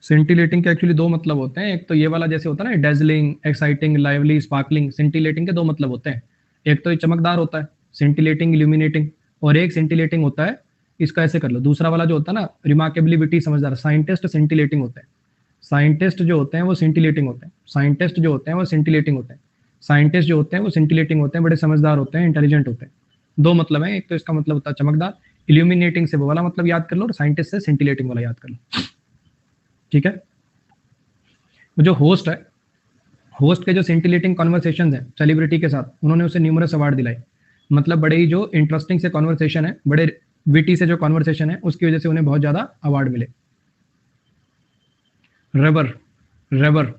सिंटिलेटिंग के एक्चुअली दो मतलब होते हैं। एक तो ये वाला जैसे होता है ना, dazzling, exciting, lively, sparkling. Scintillating के दो मतलब होते हैं। एक तो ये चमकदार होता है, सिंटिलेटिंग, इल्यूमिनेटिंग, और एक सिंटिलेटिंग होता है, इसका ऐसे कर लो, दूसरा वाला जो होता है ना, रिमार्केबली विटी, समझदार। साइंटिस्ट सिंटिलेटिंग होते हैं। साइंटिस्ट जो होते हैं वो सिंटिलेटिंग होते हैं। साइंटिस्ट जो होते हैं वो सिंटिलेटिंग होते हैं। साइंटिस्ट जो होते हैं वो सिंटिलेटिंग होते हैं, बड़े समझदार होते हैं, इंटेलिजेंट होते हैं। दो मतलब है, एक तो इसका मतलब होता है चमकदार, इल्यूमिनेटिंग से वो वाला मतलब याद कर लो, और साइंटिस्ट से सिंटिलेटिंग वाला याद कर लो। ठीक है। जो होस्ट है, होस्ट के जो सिंटिलेटिंग कॉन्वर्सेशन है सेलिब्रिटी के साथ, उन्होंने उसे न्यूमरस अवार्ड दिलाए। मतलब बड़े ही जो इंटरेस्टिंग से कॉन्वर्सेशन है, बड़े विटी से जो कॉन्वर्सेशन है, उसकी वजह से उन्हें बहुत ज्यादा अवार्ड मिले। रेवर, रेवर,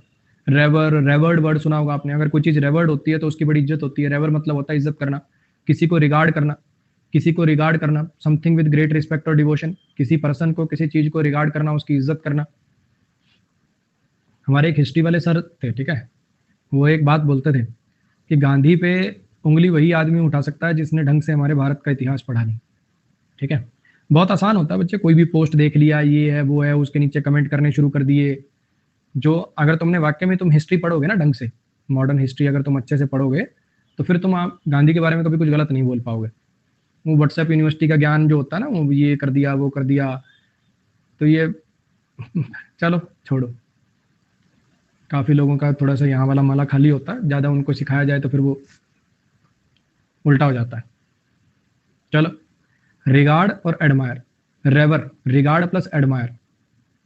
रेवर, रेवर्ड वर्ड सुना होगा आपने। अगर कोई चीज रेवर्ड होती है तो उसकी बड़ी इज्जत होती है। रेवर मतलब होता है इज्जत करना, किसी को रिगार्ड करना, किसी को रिगार्ड करना, समथिंग विद ग्रेट रिस्पेक्ट और डिवोशन। किसी पर्सन को, किसी चीज को रिगार्ड करना, उसकी इज्जत करना। हमारे एक हिस्ट्री वाले सर थे, ठीक है, वो एक बात बोलते थे कि गांधी पे उंगली वही आदमी उठा सकता है जिसने ढंग से हमारे भारत का इतिहास पढ़ा नहीं। ठीक है। बहुत आसान होता है बच्चे, कोई भी पोस्ट देख लिया, ये है वो है, उसके नीचे कमेंट करने शुरू कर दिए। जो अगर तुमने वाकई में तुम हिस्ट्री पढ़ोगे ना ढंग से, मॉडर्न हिस्ट्री अगर तुम अच्छे से पढ़ोगे, तो फिर तुम आप गांधी के बारे में कभी कुछ गलत नहीं बोल पाओगे। वो व्हाट्सएप यूनिवर्सिटी का ज्ञान जो होता है ना, वो ये कर दिया, वो कर दिया, तो ये चलो छोड़ो। काफी लोगों का थोड़ा सा यहाँ वाला माला खाली होता है, ज्यादा उनको सिखाया जाए तो फिर वो उल्टा हो जाता है। चलो, रिगार्ड और admire. Revere, regard plus admire,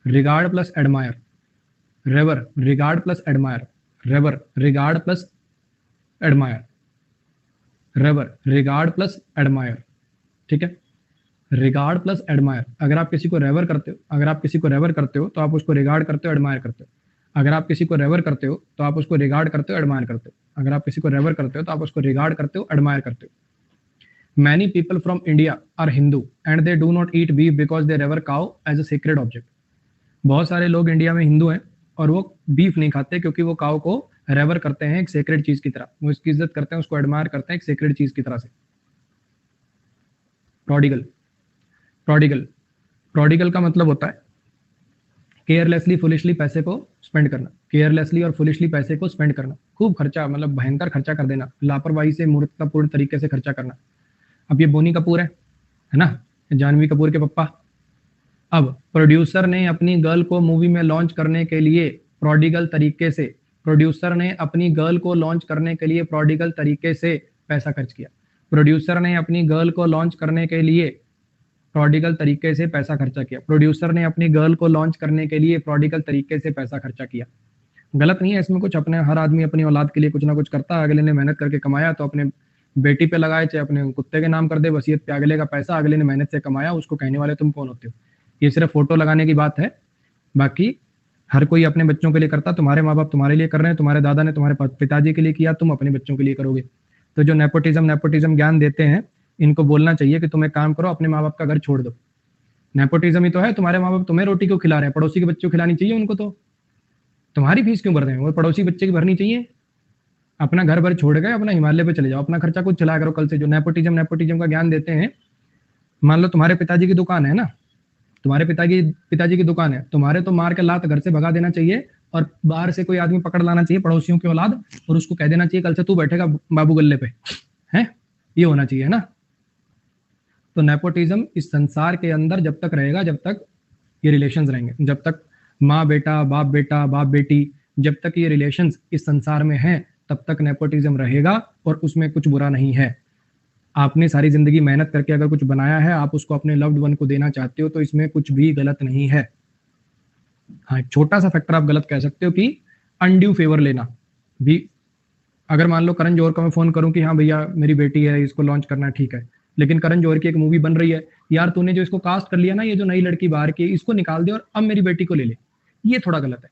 regard plus admire. Revere, regard plus admire, revere, regard plus admire, revere, regard plus admire. ठीक है। Regard plus admire. अगर आप किसी को रेवर करते हो, अगर आप किसी को रेवर करते हो तो आप उसको रिगार्ड करते हो, एडमायर करते हो। अगर आप किसी को रेवर करते हो तो आप उसको रिगार्ड करते हो, एडमायर करते हो। अगर आप किसी को रेवर करते हो तो आप उसको रिगार्ड करते हो, एडमायर करते हो। Many people from India are Hindu and they do not eat beef because they revere cow as a secret object. बहुत सारे लोग इंडिया में हिंदू हैं और वो बीफ नहीं खाते क्योंकि वो काउ को रेवर करते हैं एक सेक्रेट चीज की तरह, वो इसकी इज्जत करते हैं, उसको एडमायर करते हैं एक सेक्रेट चीज की तरह से। प्रोडिगल, प्रोडिगल, प्रोडिगल का मतलब होता है केयरलेसली फुलिशली पैसे को स्पेंड करना। केयरलेसली और फुलिशली पैसे को स्पेंड करना, खूब खर्चा, मतलब भयंकर खर्चा कर देना, लापरवाही से मूर्खतापूर्ण तरीके से खर्चा करना। अब ये बोनी कपूर है ना, जानवी कपूर के पप्पा। अब प्रोड्यूसर ने अपनी गर्ल को मूवी में लॉन्च करने के लिए प्रोडिगल तरीके से, प्रोड्यूसर ने अपनी गर्ल को लॉन्च करने के लिए प्रोडिगल तरीके से पैसा खर्च किया। प्रोड्यूसर ने अपनी गर्ल को लॉन्च करने के लिए प्रोडिगल तरीके से पैसा खर्चा किया। प्रोड्यूसर ने अपनी गर्ल को लॉन्च करने के लिए प्रोडिगल तरीके से पैसा खर्चा किया। गलत नहीं है इसमें कुछ, अपने हर आदमी अपनी औलाद के लिए कुछ ना कुछ करता है। अगले ने मेहनत करके कमाया तो अपने बेटी पे लगाए, चाहे अपने कुत्ते के नाम कर दे वसीयत पे, अगले का पैसा अगले ने मेहनत से कमाया, उसको कहने वाले तुम कौन होते हो। ये सिर्फ फोटो लगाने की बात है, बाकी हर कोई अपने बच्चों के लिए करता। तुम्हारे माँ बाप तुम्हारे लिए कर रहे हैं, तुम्हारे दादा ने तुम्हारे पिताजी के लिए किया, तुम अपने बच्चों के लिए करोगे। तो जो नेपोटिज्म ज्ञान देते हैं, इनको बोलना चाहिए कि तुम एक काम करो, अपने माँ बाप का घर छोड़ दो। नेपोटिज्म ही तो है, तुम्हारे माँ बाप तुम्हें रोटी क्यों खिला रहे हैं, पड़ोसी के बच्चों को खिलानी चाहिए उनको। तो तुम्हारी फीस क्यों भर रहे हैं, वो पड़ोसी बच्चे की भरनी चाहिए। अपना घर भर छोड़ गए, अपना हिमालय पे चले जाओ, अपना खर्चा खुद चलाया करो कल से। जो नेपोटिज्म का ज्ञान देते हैं, मान लो तुम्हारे पिताजी की दुकान है ना, तुम्हारे पिताजी की दुकान है, तुम्हारे तो मार के लात घर से भगा देना चाहिए और बाहर से कोई आदमी पकड़ लाना चाहिए, पड़ोसियों की औलाद, और उसको कह देना चाहिए कल से तू बैठेगा बाबू गल्ले पे, है ये होना चाहिए ना। तो नेपोटिज्म इस संसार के अंदर जब तक रहेगा, जब तक ये रिलेशंस रहेंगे, जब तक माँ बेटा, बाप बेटी, जब तक ये रिलेशंस इस संसार में हैं, तब तक नेपोटिज्म रहेगा और उसमें कुछ बुरा नहीं है। आपने सारी जिंदगी मेहनत करके अगर कुछ बनाया है, आप उसको अपने लव्ड वन को देना चाहते हो, तो इसमें कुछ भी गलत नहीं है। हाँ, एक छोटा सा फैक्टर आप गलत कह सकते हो कि अनड्यू फेवर लेना भी। अगर मान लो करण जौहर को मैं फोन करूं कि हाँ भैया मेरी बेटी है, इसको लॉन्च करना है, ठीक है, लेकिन करण जौहर की एक मूवी बन रही है, यार तूने जो इसको कास्ट कर लिया ना, ये जो नई लड़की बाहर की, इसको निकाल दे और अब मेरी बेटी को ले ले, ये थोड़ा गलत है,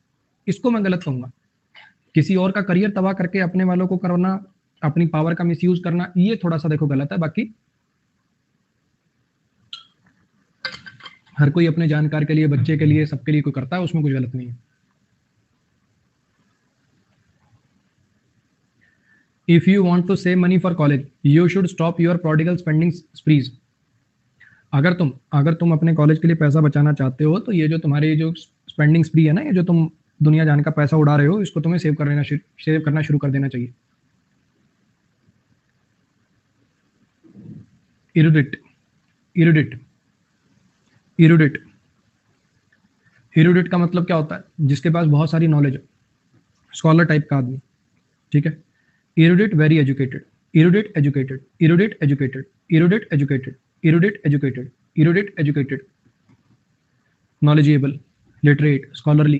इसको मैं गलत कहूंगा। किसी और का करियर तबाह करके अपने वालों को करना अपनी पावर का मिसयूज करना, ये थोड़ा सा देखो गलत है। बाकी हर कोई अपने जानकार के लिए, बच्चे के लिए, सबके लिए कोई करता है, उसमें कुछ गलत नहीं है। If you want to save money for college you should stop your prodigal spending sprees. अगर तुम अपने कॉलेज के लिए पैसा बचाना चाहते हो तो ये जो तुम्हारी जो स्पेंडिंग स्प्री है ना, ये जो तुम दुनिया जान का पैसा उड़ा रहे हो, इसको तुम्हें सेव करना शुरू कर देना चाहिए। इरुडिट इरुडिट इरुडिट इरुडिट का मतलब क्या होता है? जिसके पास बहुत सारी नॉलेज है, स्कॉलर टाइप का आदमी, ठीक है। Erudite very educated, erudite educated, erudite educated, erudite educated, erudite educated, erudite educated, knowledgeable, literate, scholarly.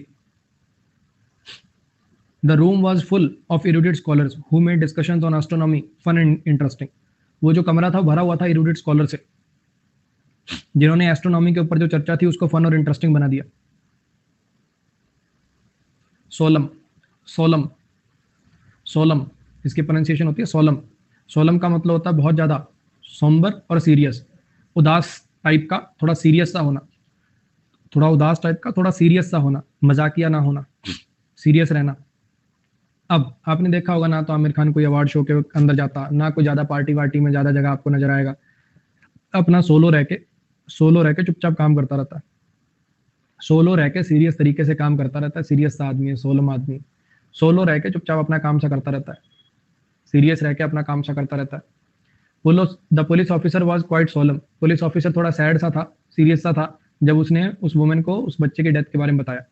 The room was full of erudite scholars who made discussions on astronomy fun and interesting. वो जो कमरा था भरा हुआ था erudite scholar से, जिन्होंने astronomy के ऊपर जो चर्चा थी उसको फन और इंटरेस्टिंग बना दिया। सोलम सोलम सोलम, इसकी प्रोनाउंसिएशन होती है सोलम। सोलम का मतलब होता है बहुत ज्यादा सोम्बर और सीरियस, उदास टाइप का, थोड़ा सीरियस सा होना, थोड़ा उदास टाइप का, थोड़ा सीरियस सा होना, मजाकिया ना होना, सीरियस रहना। अब आपने देखा होगा ना, तो आमिर खान कोई अवार्ड शो के अंदर जाता ना, कोई ज्यादा पार्टी वार्टी में ज्यादा जगह आपको नजर आएगा, अपना सोलो रह के चुपचाप काम करता रहता है, सोलो रह के सीरियस तरीके से काम करता रहता है। सीरियस सा आदमी है, सोलम आदमी, सोलो रह के चुपचाप अपना काम सा करता रहता है, सीरियस रह के अपना काम सा करता रहता है। The police officer was quite solemn, police officer थोड़ा सैड सा था, सीरियस सा था, जब उसने उस वुमेन को उस बच्चे की डेथ के बारे में बताया।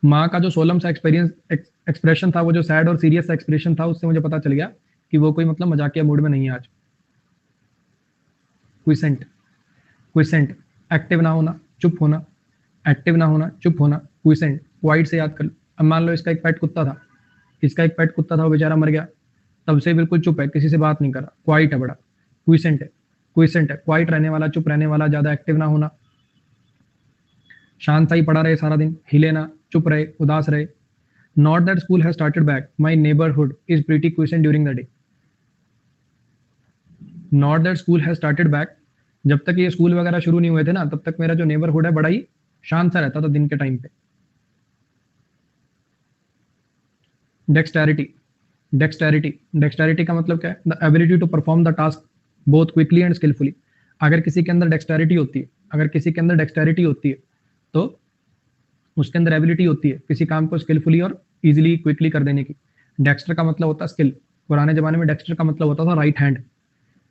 माँ का जो सोलम सा एक्सप्रेशन था, वो जो सैड और सीरियस सा एक्सप्रेशन था, उससे मुझे पता चल गया कि वो कोई मतलब मजाकिया मूड में नहीं है आज। क्विसेंट क्विसेंट, एक्टिव ना होना, चुप होना, एक्टिव ना होना, चुप होना, क्विसेंट। क्वाइट से याद कर, अब मान लो इसका एक पेट कुत्ता था, वो बेचारा मर गया, तब से बिल्कुल चुप है, किसी से बात नहीं कर रहा, क्वाइट है बड़ा, क्विसेंट है, क्विसेंट है, क्वाइट रहने वाला, चुप रहने वाला, ज्यादा एक्टिव ना होना, शांत ही पड़ा रहे सारा दिन, हिले ना, चुप रहे, उदास रहे। Not that school has started back, my neighbourhood is pretty quiescent during the day. Not that school has started back, जब तक ये स्कूल वगैरह शुरू नहीं हुए थे ना, तब तक मेरा जो नेबरहुड है बड़ा ही शांत सा रहता था दिन के टाइम पे। डेक्सटेरिटी डेक्सटेरिटी डेक्सटेरिटी का मतलब क्या है? The ability to perform the task both quickly and skilfully. अगर किसी के अंदर डेक्सटेरिटी होती है, तो उसके अंदर एबिलिटी होती है किसी काम को स्किलफुली और इजीली क्विकली कर देने की। डेक्स्टर का मतलब होता है स्किल। पुराने जमाने में डेक्स्टर का मतलब होता था राइट हैंड,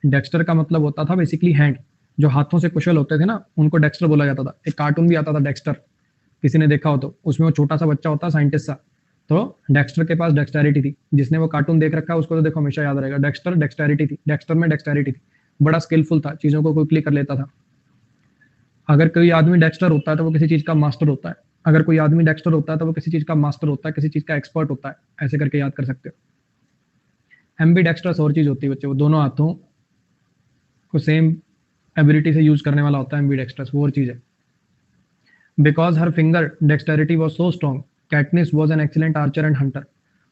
डेक्स्टर का मतलब होता था बेसिकली हैंड। जो हाथों से कुशल होते थे ना, उनको डेक्स्टर बोला जाता था। एक कार्टून भी आता था डेक्स्टर, किसी ने देखा हो तो, उसमें वो छोटा सा बच्चा होता है साइंटिस्ट सा, तो डेक्स्टर के पास डेक्सटेरिटी थी। जिसने वो कार्टून देख रखा है उसको तो देखो हमेशा याद रहेगा, डेक्सटेरिटी थी, डेक्स्टर में डेक्सटेरिटी थी, बड़ा स्किलफुल था, चीजों को क्विकली कर लेता था। अगर कोई आदमी डेक्स्टर होता है तो वो किसी चीज का मास्टर होता है, अगर कोई आदमी डेक्स्टर होता है तो वो किसी चीज का मास्टर होता है, किसी चीज का एक्सपर्ट होता है, ऐसे करके याद कर सकते हो। एम्बीडेक्स्ट्रस और चीज होती है बच्चे, वो दोनों हाथों को सेम एबिलिटी से यूज करने वाला होता है एम्बीडेक्स्ट्रस, वो और चीज है। Because her finger dexterity was so strong, Katniss was an excellent Archer and Hunter.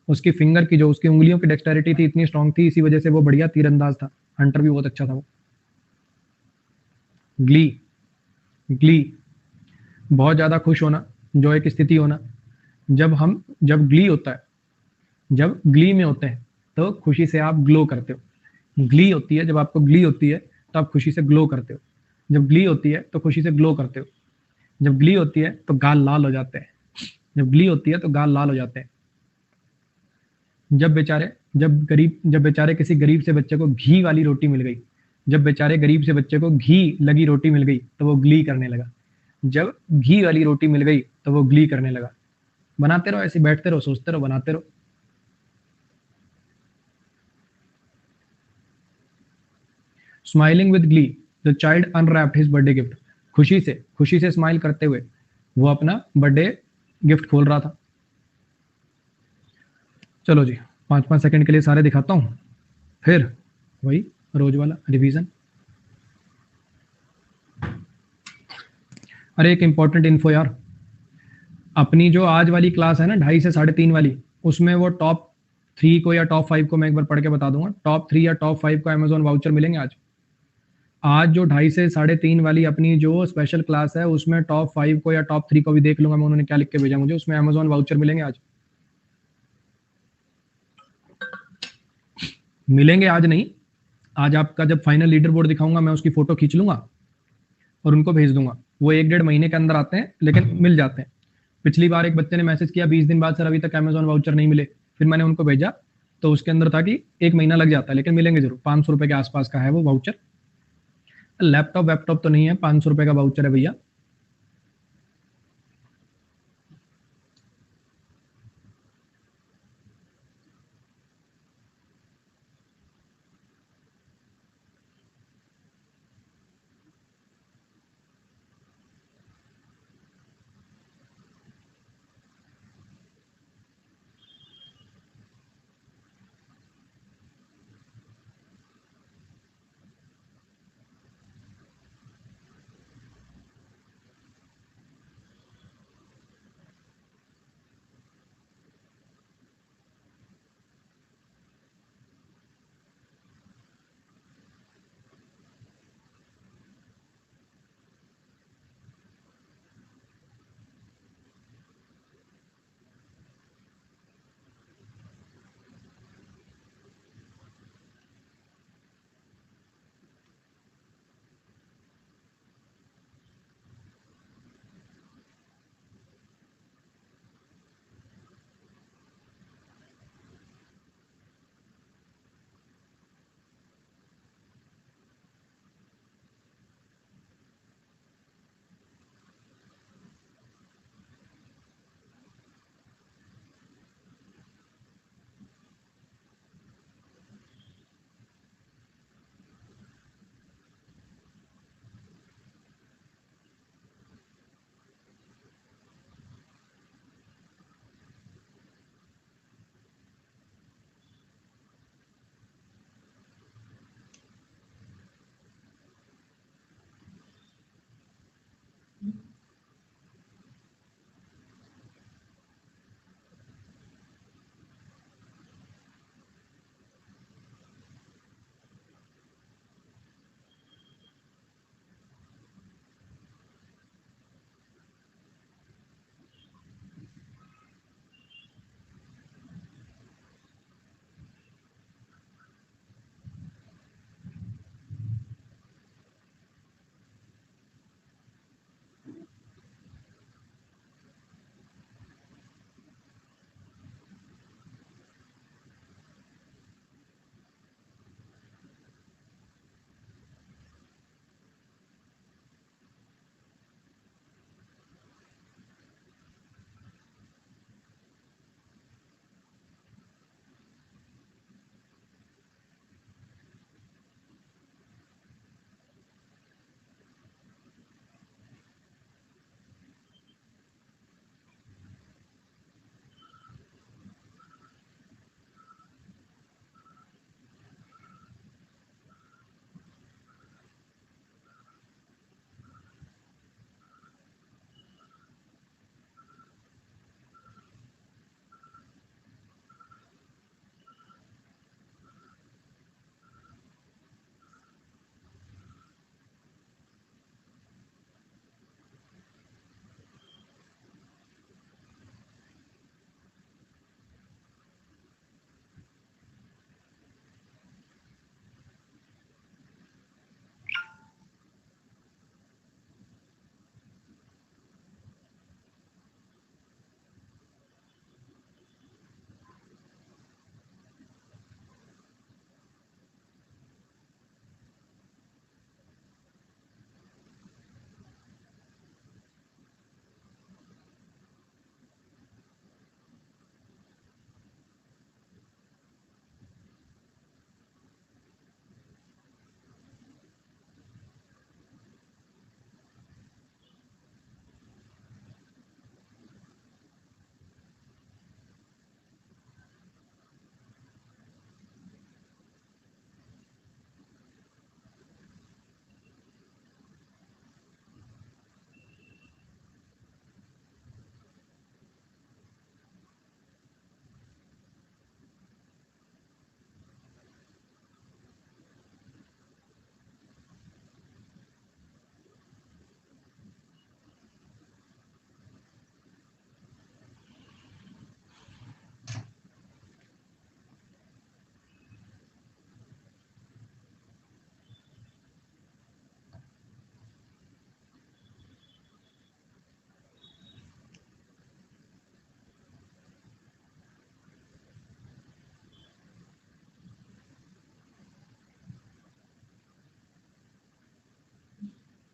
उसकी फिंगर की, जो उसकी उंगलियों की डेक्सटेरिटी थी, इतनी स्ट्रॉन्ग थी, इसी वजह से वो बढ़िया तीरंदाज था, हंटर भी बहुत अच्छा था वो। ग्ली ग्ली, बहुत ज्यादा खुश होना, जो एक स्थिति होना। जब ग्ली होता है, जब ग्ली में होते हैं तो खुशी से आप ग्लो करते हो। ग्ली होती है, जब आपको ग्ली होती है तो आप खुशी से ग्लो करते हो। जब ग्ली होती है तो खुशी से ग्लो करते हो। जब ग्ली होती है तो गाल लाल हो जाते हैं। जब ग्ली होती है तो गाल लाल हो जाते हैं। जब बेचारे किसी गरीब से बच्चे को घी वाली रोटी मिल गई, जब बेचारे गरीब से बच्चे को घी लगी रोटी मिल गई तो वो ग्ली करने लगा। जब घी वाली रोटी मिल गई तो वो ग्ली करने लगा। बनाते रहो, ऐसे बैठते रहो, सोचते रहो, बनाते रहो। Smiling with glee, the child unwrapped his birthday gift. खुशी से स्माइल करते हुए वो अपना बर्थडे गिफ्ट खोल रहा था। चलो जी, 5-5 सेकंड के लिए सारे दिखाता हूं, फिर वही रोज वाला रिवीजन। अरे एक इंपॉर्टेंट इन्फो यार, अपनी जो आज वाली क्लास है ना 2:30 से 3:30 वाली, उसमें वो टॉप 3 को या टॉप 5 को मैं एक बार पढ़ के बता दूंगा। टॉप 3 या टॉप 5 को अमेजोन वाउचर मिलेंगे आज। आज जो 2.5 से 3.5 वाली अपनी जो स्पेशल क्लास है उसमें टॉप 5 को या टॉप 3 को भी देख लूंगा मैं, उन्होंने क्या लिख के भेजा मुझे, उसमें अमेजोन वाउचर मिलेंगे आज। मिलेंगे आज नहीं, आज आपका जब फाइनल लीडर बोर्ड दिखाऊंगा मैं उसकी फोटो खींच लूंगा और उनको भेज दूंगा। वो 1-1.5 महीने के अंदर आते हैं लेकिन मिल जाते हैं। पिछली बार एक बच्चे ने मैसेज किया 20 दिन बाद सर अभी तक अमेजोन वाउचर नहीं मिले, फिर मैंने उनको भेजा तो उसके अंदर था कि 1 महीना लग जाता है लेकिन मिलेंगे जरूर। 500 रुपए के आसपास का है वो वाउचर। लैपटॉप वैपटॉप तो नहीं है, 500 रुपए का वाउचर है भैया।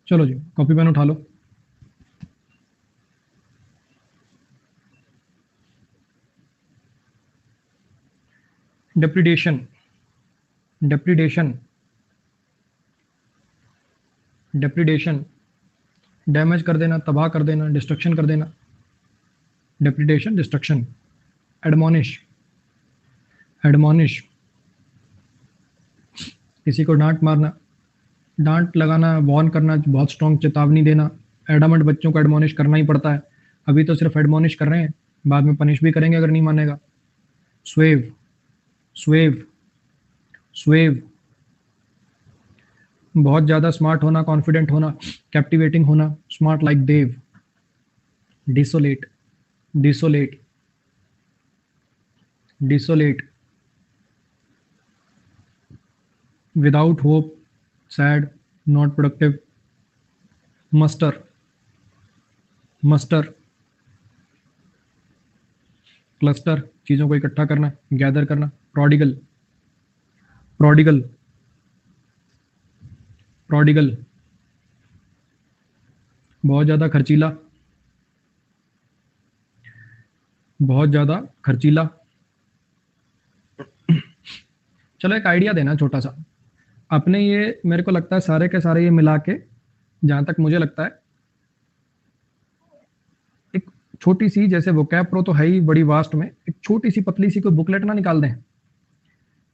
चलो जी, कॉपी पेन उठा लो। डेप्रिडेशन, डेप्रिडेशन, डेप्रिडेशन, डैमेज कर देना, तबाह कर देना, डिस्ट्रक्शन कर देना। डेप्रिडेशन, डिस्ट्रक्शन। एडमोनिश, एडमोनिश, किसी को डांट मारना, डांट लगाना, वार्न करना, बहुत स्ट्रॉन्ग चेतावनी देना। एडामंट बच्चों को एडमोनिश करना ही पड़ता है। अभी तो सिर्फ एडमोनिश कर रहे हैं, बाद में पनिश भी करेंगे अगर नहीं मानेगा। स्वेव, स्वेव, स्वेव, बहुत ज्यादा स्मार्ट होना, कॉन्फिडेंट होना, कैप्टिवेटिंग होना, smart like Dev. Desolate, desolate, desolate, without hope, sad, not productive. Muster, muster, cluster, चीजों को इकट्ठा करना, गैदर करना। प्रोडिगल, प्रोडिगल, प्रोडिगल, बहुत ज्यादा खर्चीला, बहुत ज्यादा खर्चीला। चलो एक आइडिया देना छोटा सा अपने, ये मेरे को लगता है सारे के सारे ये मिला के, जहां तक मुझे लगता है, एक छोटी सी, जैसे वोकैब प्रो तो है ही बड़ी वास्ट में, एक छोटी सी पतली सी कोई बुकलेट ना निकाल दें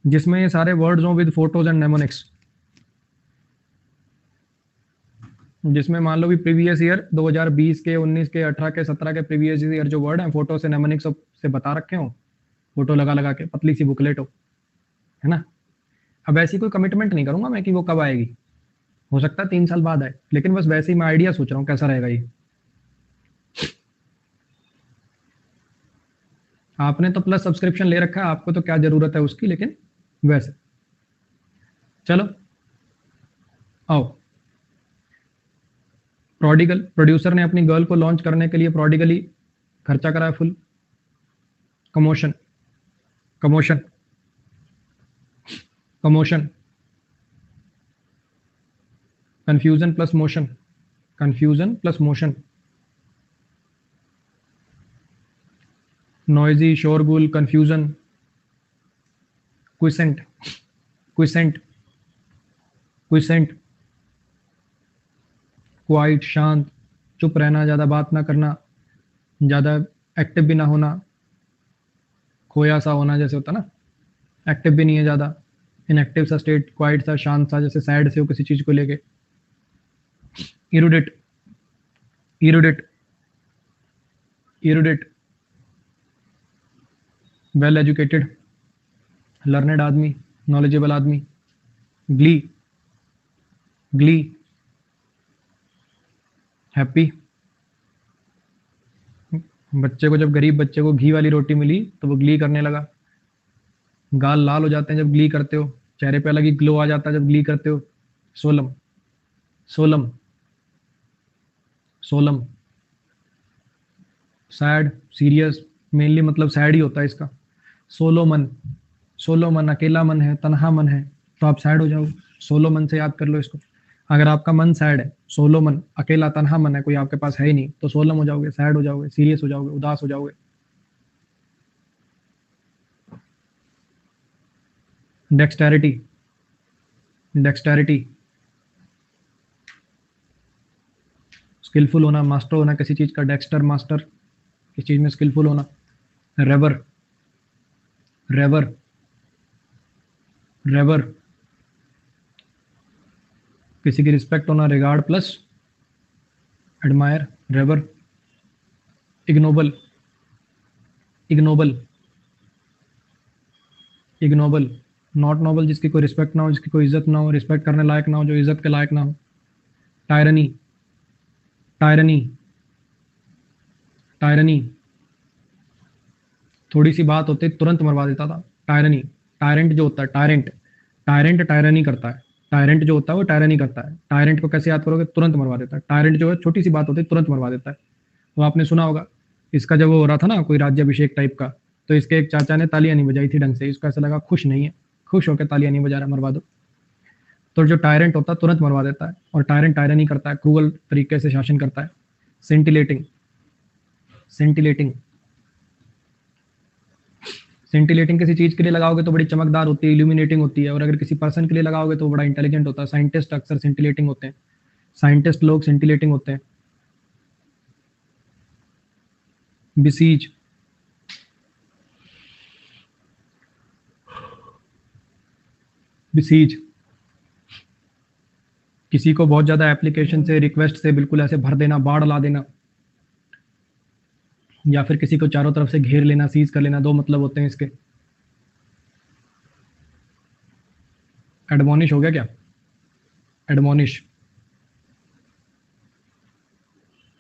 जिसमें ये सारे वर्ड्स हों विद फोटोज एंड नेमोनिक्स, जिसमें मान लो भी प्रीवियस ईयर 2020 के, 19 के, 18 के, 17 के प्रीवियस ईयर जो वर्ड हैं फोटो से नेमोनिक्स से बता रखे हो, फोटो लगा लगा के पतली सी बुकलेट हो, है ना। अब ऐसी कोई कमिटमेंट नहीं करूंगा मैं कि वो कब आएगी, हो सकता है 3 साल बाद आए, लेकिन बस वैसे ही मैं आइडिया सोच रहा हूँ कैसा रहेगा ये। आपने तो प्लस सब्सक्रिप्शन ले रखा है, आपको तो क्या जरूरत है उसकी, लेकिन वैसे चलो आओ। प्रोडिगल, प्रोड्यूसर ने अपनी गर्ल को लॉन्च करने के लिए प्रोडिगली खर्चा कराया फुल। Commotion, commotion, commotion, confusion plus motion, confusion plus motion. Noisy, शोरगुल, confusion. Quiescent, quiescent, quiescent, quiet, शांत, चुप रहना, ज्यादा बात ना करना, ज्यादा एक्टिव भी ना होना, खोया सा होना जैसे होता ना, एक्टिव भी नहीं है ज्यादा, इनएक्टिव सा स्टेट, क्वाइट सा, शांत सा, जैसे सैड से हो किसी चीज को लेके। इरुडिट, इरुडिट, इरुडिट, वेल एजुकेटेड, लर्नेड आदमी, नॉलेजेबल आदमी। ग्ली, ग्ली, हैप्पी, बच्चे को जब, गरीब बच्चे को घी वाली रोटी मिली तो वो ग्ली करने लगा। गाल लाल हो जाते हैं जब ग्ली करते हो, चेहरे पे अलग ही ग्लो आ जाता है जब ग्ली करते हो। सोलम, सोलम, सोलम, सैड, सीरियस, मेनली मतलब सैड ही होता है इसका। सोलो मन, सोलो मन, अकेला मन है, तनहा मन है, तो आप सैड हो जाओ। सोलो मन से याद कर लो इसको। अगर आपका मन सैड है, सोलो मन, अकेला तनहा मन है, कोई आपके पास है ही नहीं, तो सोलम हो जाओगे, सैड हो जाओगे, सीरियस हो जाओगे, उदास हो जाओगे। डेक्सटेरिटी, डेक्सटेरिटी, स्किलफुल होना, मास्टर होना किसी चीज का, डेक्स्टर, मास्टर, किसी चीज में स्किलफुल होना। रेवर, रेवर, रेवर, किसी की रिस्पेक्ट होना, regard plus admire, revere. Ignoble, ignoble, ignoble, not noble, जिसकी कोई रिस्पेक्ट ना हो, जिसकी कोई इज्जत ना हो, रिस्पेक्ट करने लायक ना हो, जो इज्जत के लायक ना हो। टायरनी, टायरनी, टायरनी, थोड़ी सी बात होती तुरंत मरवा देता था। टायरनी, टायरेंट जो होता है, टायरेंट, टायरेंट टायरनी करता है। टायरेंट जो होता है वो टायरनी करता है। टायरेंट को कैसे याद करोगे, तुरंत मरवा देता है। टायरेंट जो है छोटी सी बात होती है तुरंत मरवा देता है। तो आपने सुना होगा इसका जब वो हो रहा था ना कोई राज्याभिषेक टाइप का, तो इसके एक चाचा ने तालियां नहीं बजाई थी ढंग से, इसको ऐसा लगा खुश नहीं है, खुश होकर तालियां नहीं बजा रहा, मरवा दो। तो जो टायरेंट होता है तुरंत मरवा देता है, और टायरेंट टायरनी करता है, क्रूअल तरीके से शासन करता है। सेंटिलेटिंग, सेंटिलेटिंग, सेंटिलेटिंग किसी चीज के लिए लगाओगे तो बड़ी चमकदार होती है, इल्यूमिनेटिंग होती है, और अगर किसी पर्सन के लिए लगाओगे तो बड़ा इंटेलिजेंट होता है। साइंटिस्ट अक्सर सेंटिलेटिंग होते हैं, साइंटिस्ट लोग सेंटिलेटिंग होते हैं। बिसीज, बिसीज किसी को बहुत ज्यादा एप्लीकेशन से, रिक्वेस्ट से बिल्कुल ऐसे भर देना, बाढ़ ला देना, या फिर किसी को चारों तरफ से घेर लेना, सीज कर लेना। दो मतलब होते हैं इसके। एडमोनिश हो गया क्या? एडमोनिश,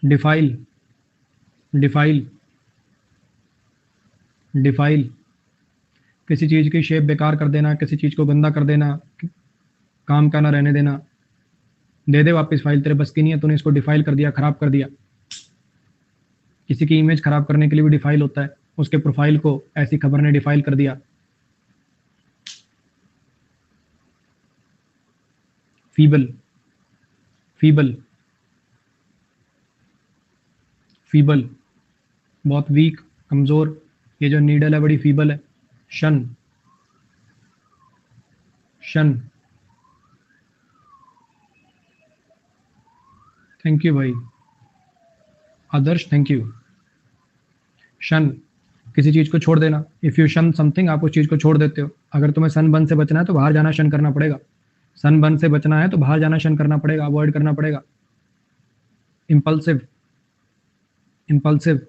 डिफाइल, डिफाइल, डिफाइल किसी चीज की शेप बेकार कर देना, किसी चीज को गंदा कर देना, काम का ना रहने देना। दे दे वापस फाइल, तेरे बस की नहीं है, तूने इसको डिफाइल कर दिया, खराब कर दिया। किसी की इमेज खराब करने के लिए भी डिफाइल होता है, उसके प्रोफाइल को ऐसी खबर ने डिफाइल कर दिया। फीबल, फीबल, फीबल बहुत वीक, कमजोर। ये जो नीडल है बड़ी फीबल है। शन, शन, थैंक यू भाई आदर्श, थैंक यू। शन किसी चीज को छोड़ देना। इफ यू शन समथिंग, आप उस चीज को छोड़ देते हो। अगर तुम्हें सनबर्न से बचना है तो बाहर जाना शन करना पड़ेगा। सनबर्न से बचना है तो बाहर जाना शन करना पड़ेगा, अवॉइड करना पड़ेगा। इंपल्सिव, इंपल्सिव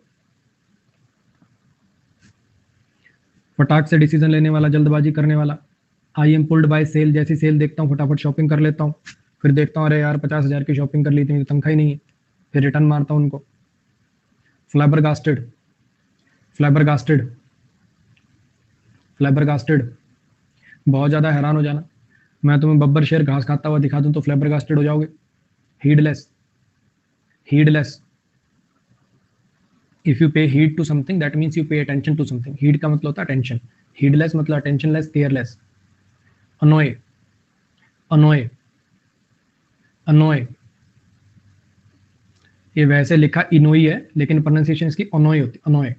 फटाक से डिसीजन लेने वाला, जल्दबाजी करने वाला। I am pulled by sale, जैसी सेल देखता हूँ फटाफट शॉपिंग कर लेता हूँ, फिर देखता हूँ अरे यार 50,000 की शॉपिंग कर ली थी, तनख्वाह ही नहीं है, फिर रिटर्न मारता हूँ उनको। फ्लैबरगास्टेड, फ्लैबरगास्टेड, फ्लैबरगास्टेड बहुत ज़्यादा हैरान हो जाना। मैं तुम्हें बब्बर शेर घास खाता हुआ दिखा दूं तो फ्लैबरगास्टेड हो जाओगे। Heedless, heedless if you pay heed to something that means you pay attention to something. Heed का मतलब होता है अटेंशन, हीडलेस मतलब अटेंशनलेस, केयरलेस। अनोए, अनोए, अनोए ये वैसे लिखा इनोई है लेकिन प्रोनाउंसिएशन इसकी अनोए होती है, अनोए।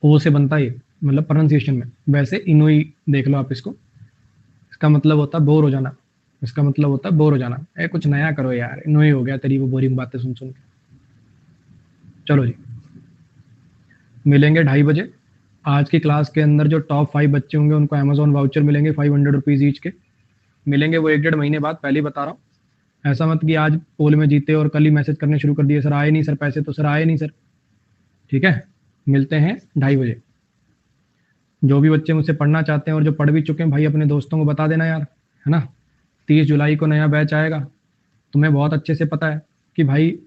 ओ से बनता है मतलब प्रोनाउंसिएशन में, वैसे इनोई देख लो आप इसको। इसका मतलब होता है बोर हो जाना, इसका मतलब होता है बोर हो जाना। ए कुछ नया करो यार, इनोई हो गया तेरी वो बोरिंग बातें सुन सुन के। चलो जी, मिलेंगे 2:30 बजे। आज की क्लास के अंदर जो टॉप 5 बच्चे होंगे उनको अमेजोन वाउचर मिलेंगे 500 रुपीज़ ईच के। मिलेंगे वो 1-1.5 महीने बाद, पहले ही बता रहा हूँ। ऐसा मत कि आज पोल में जीते और कल ही मैसेज करने शुरू कर दिए, सर आए नहीं सर पैसे, तो सर आए नहीं सर। ठीक है, मिलते हैं 2:30 बजे। जो भी बच्चे मुझसे पढ़ना चाहते हैं और जो पढ़ भी चुके हैं भाई, अपने दोस्तों को बता देना यार, है ना। 30 जुलाई को नया बैच आएगा। तुम्हें बहुत अच्छे से पता है कि भाई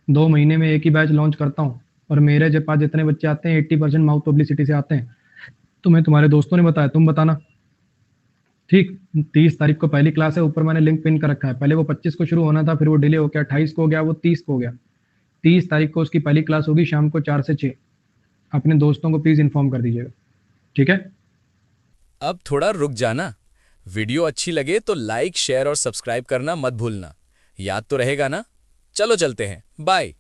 2 महीने में एक ही बैच लॉन्च करता हूँ, और मेरे पास जितने बच्चे आते हैं 80% माउथ पब्लिसिटी से आते हैं। तुम्हें तुम्हारे दोस्तों ने बताया, तुम बताना। ठीक, 30 तारीख को पहली क्लास है, ऊपर मैंने लिंक पिन कर रखा है। पहले वो 25 को शुरू होना था, फिर वो डिले हो गया, 28 को हो गया, वो 30 को हो गया। 30 तारीख को उसकी पहली क्लास होगी शाम को 4 से 6। अपने दोस्तों को प्लीज इन्फॉर्म कर दीजिएगा, ठीक है। अब थोड़ा रुक जाना। वीडियो अच्छी लगे तो लाइक, शेयर और सब्सक्राइब करना मत भूलना। याद तो रहेगा ना? चलो चलते हैं, बाय।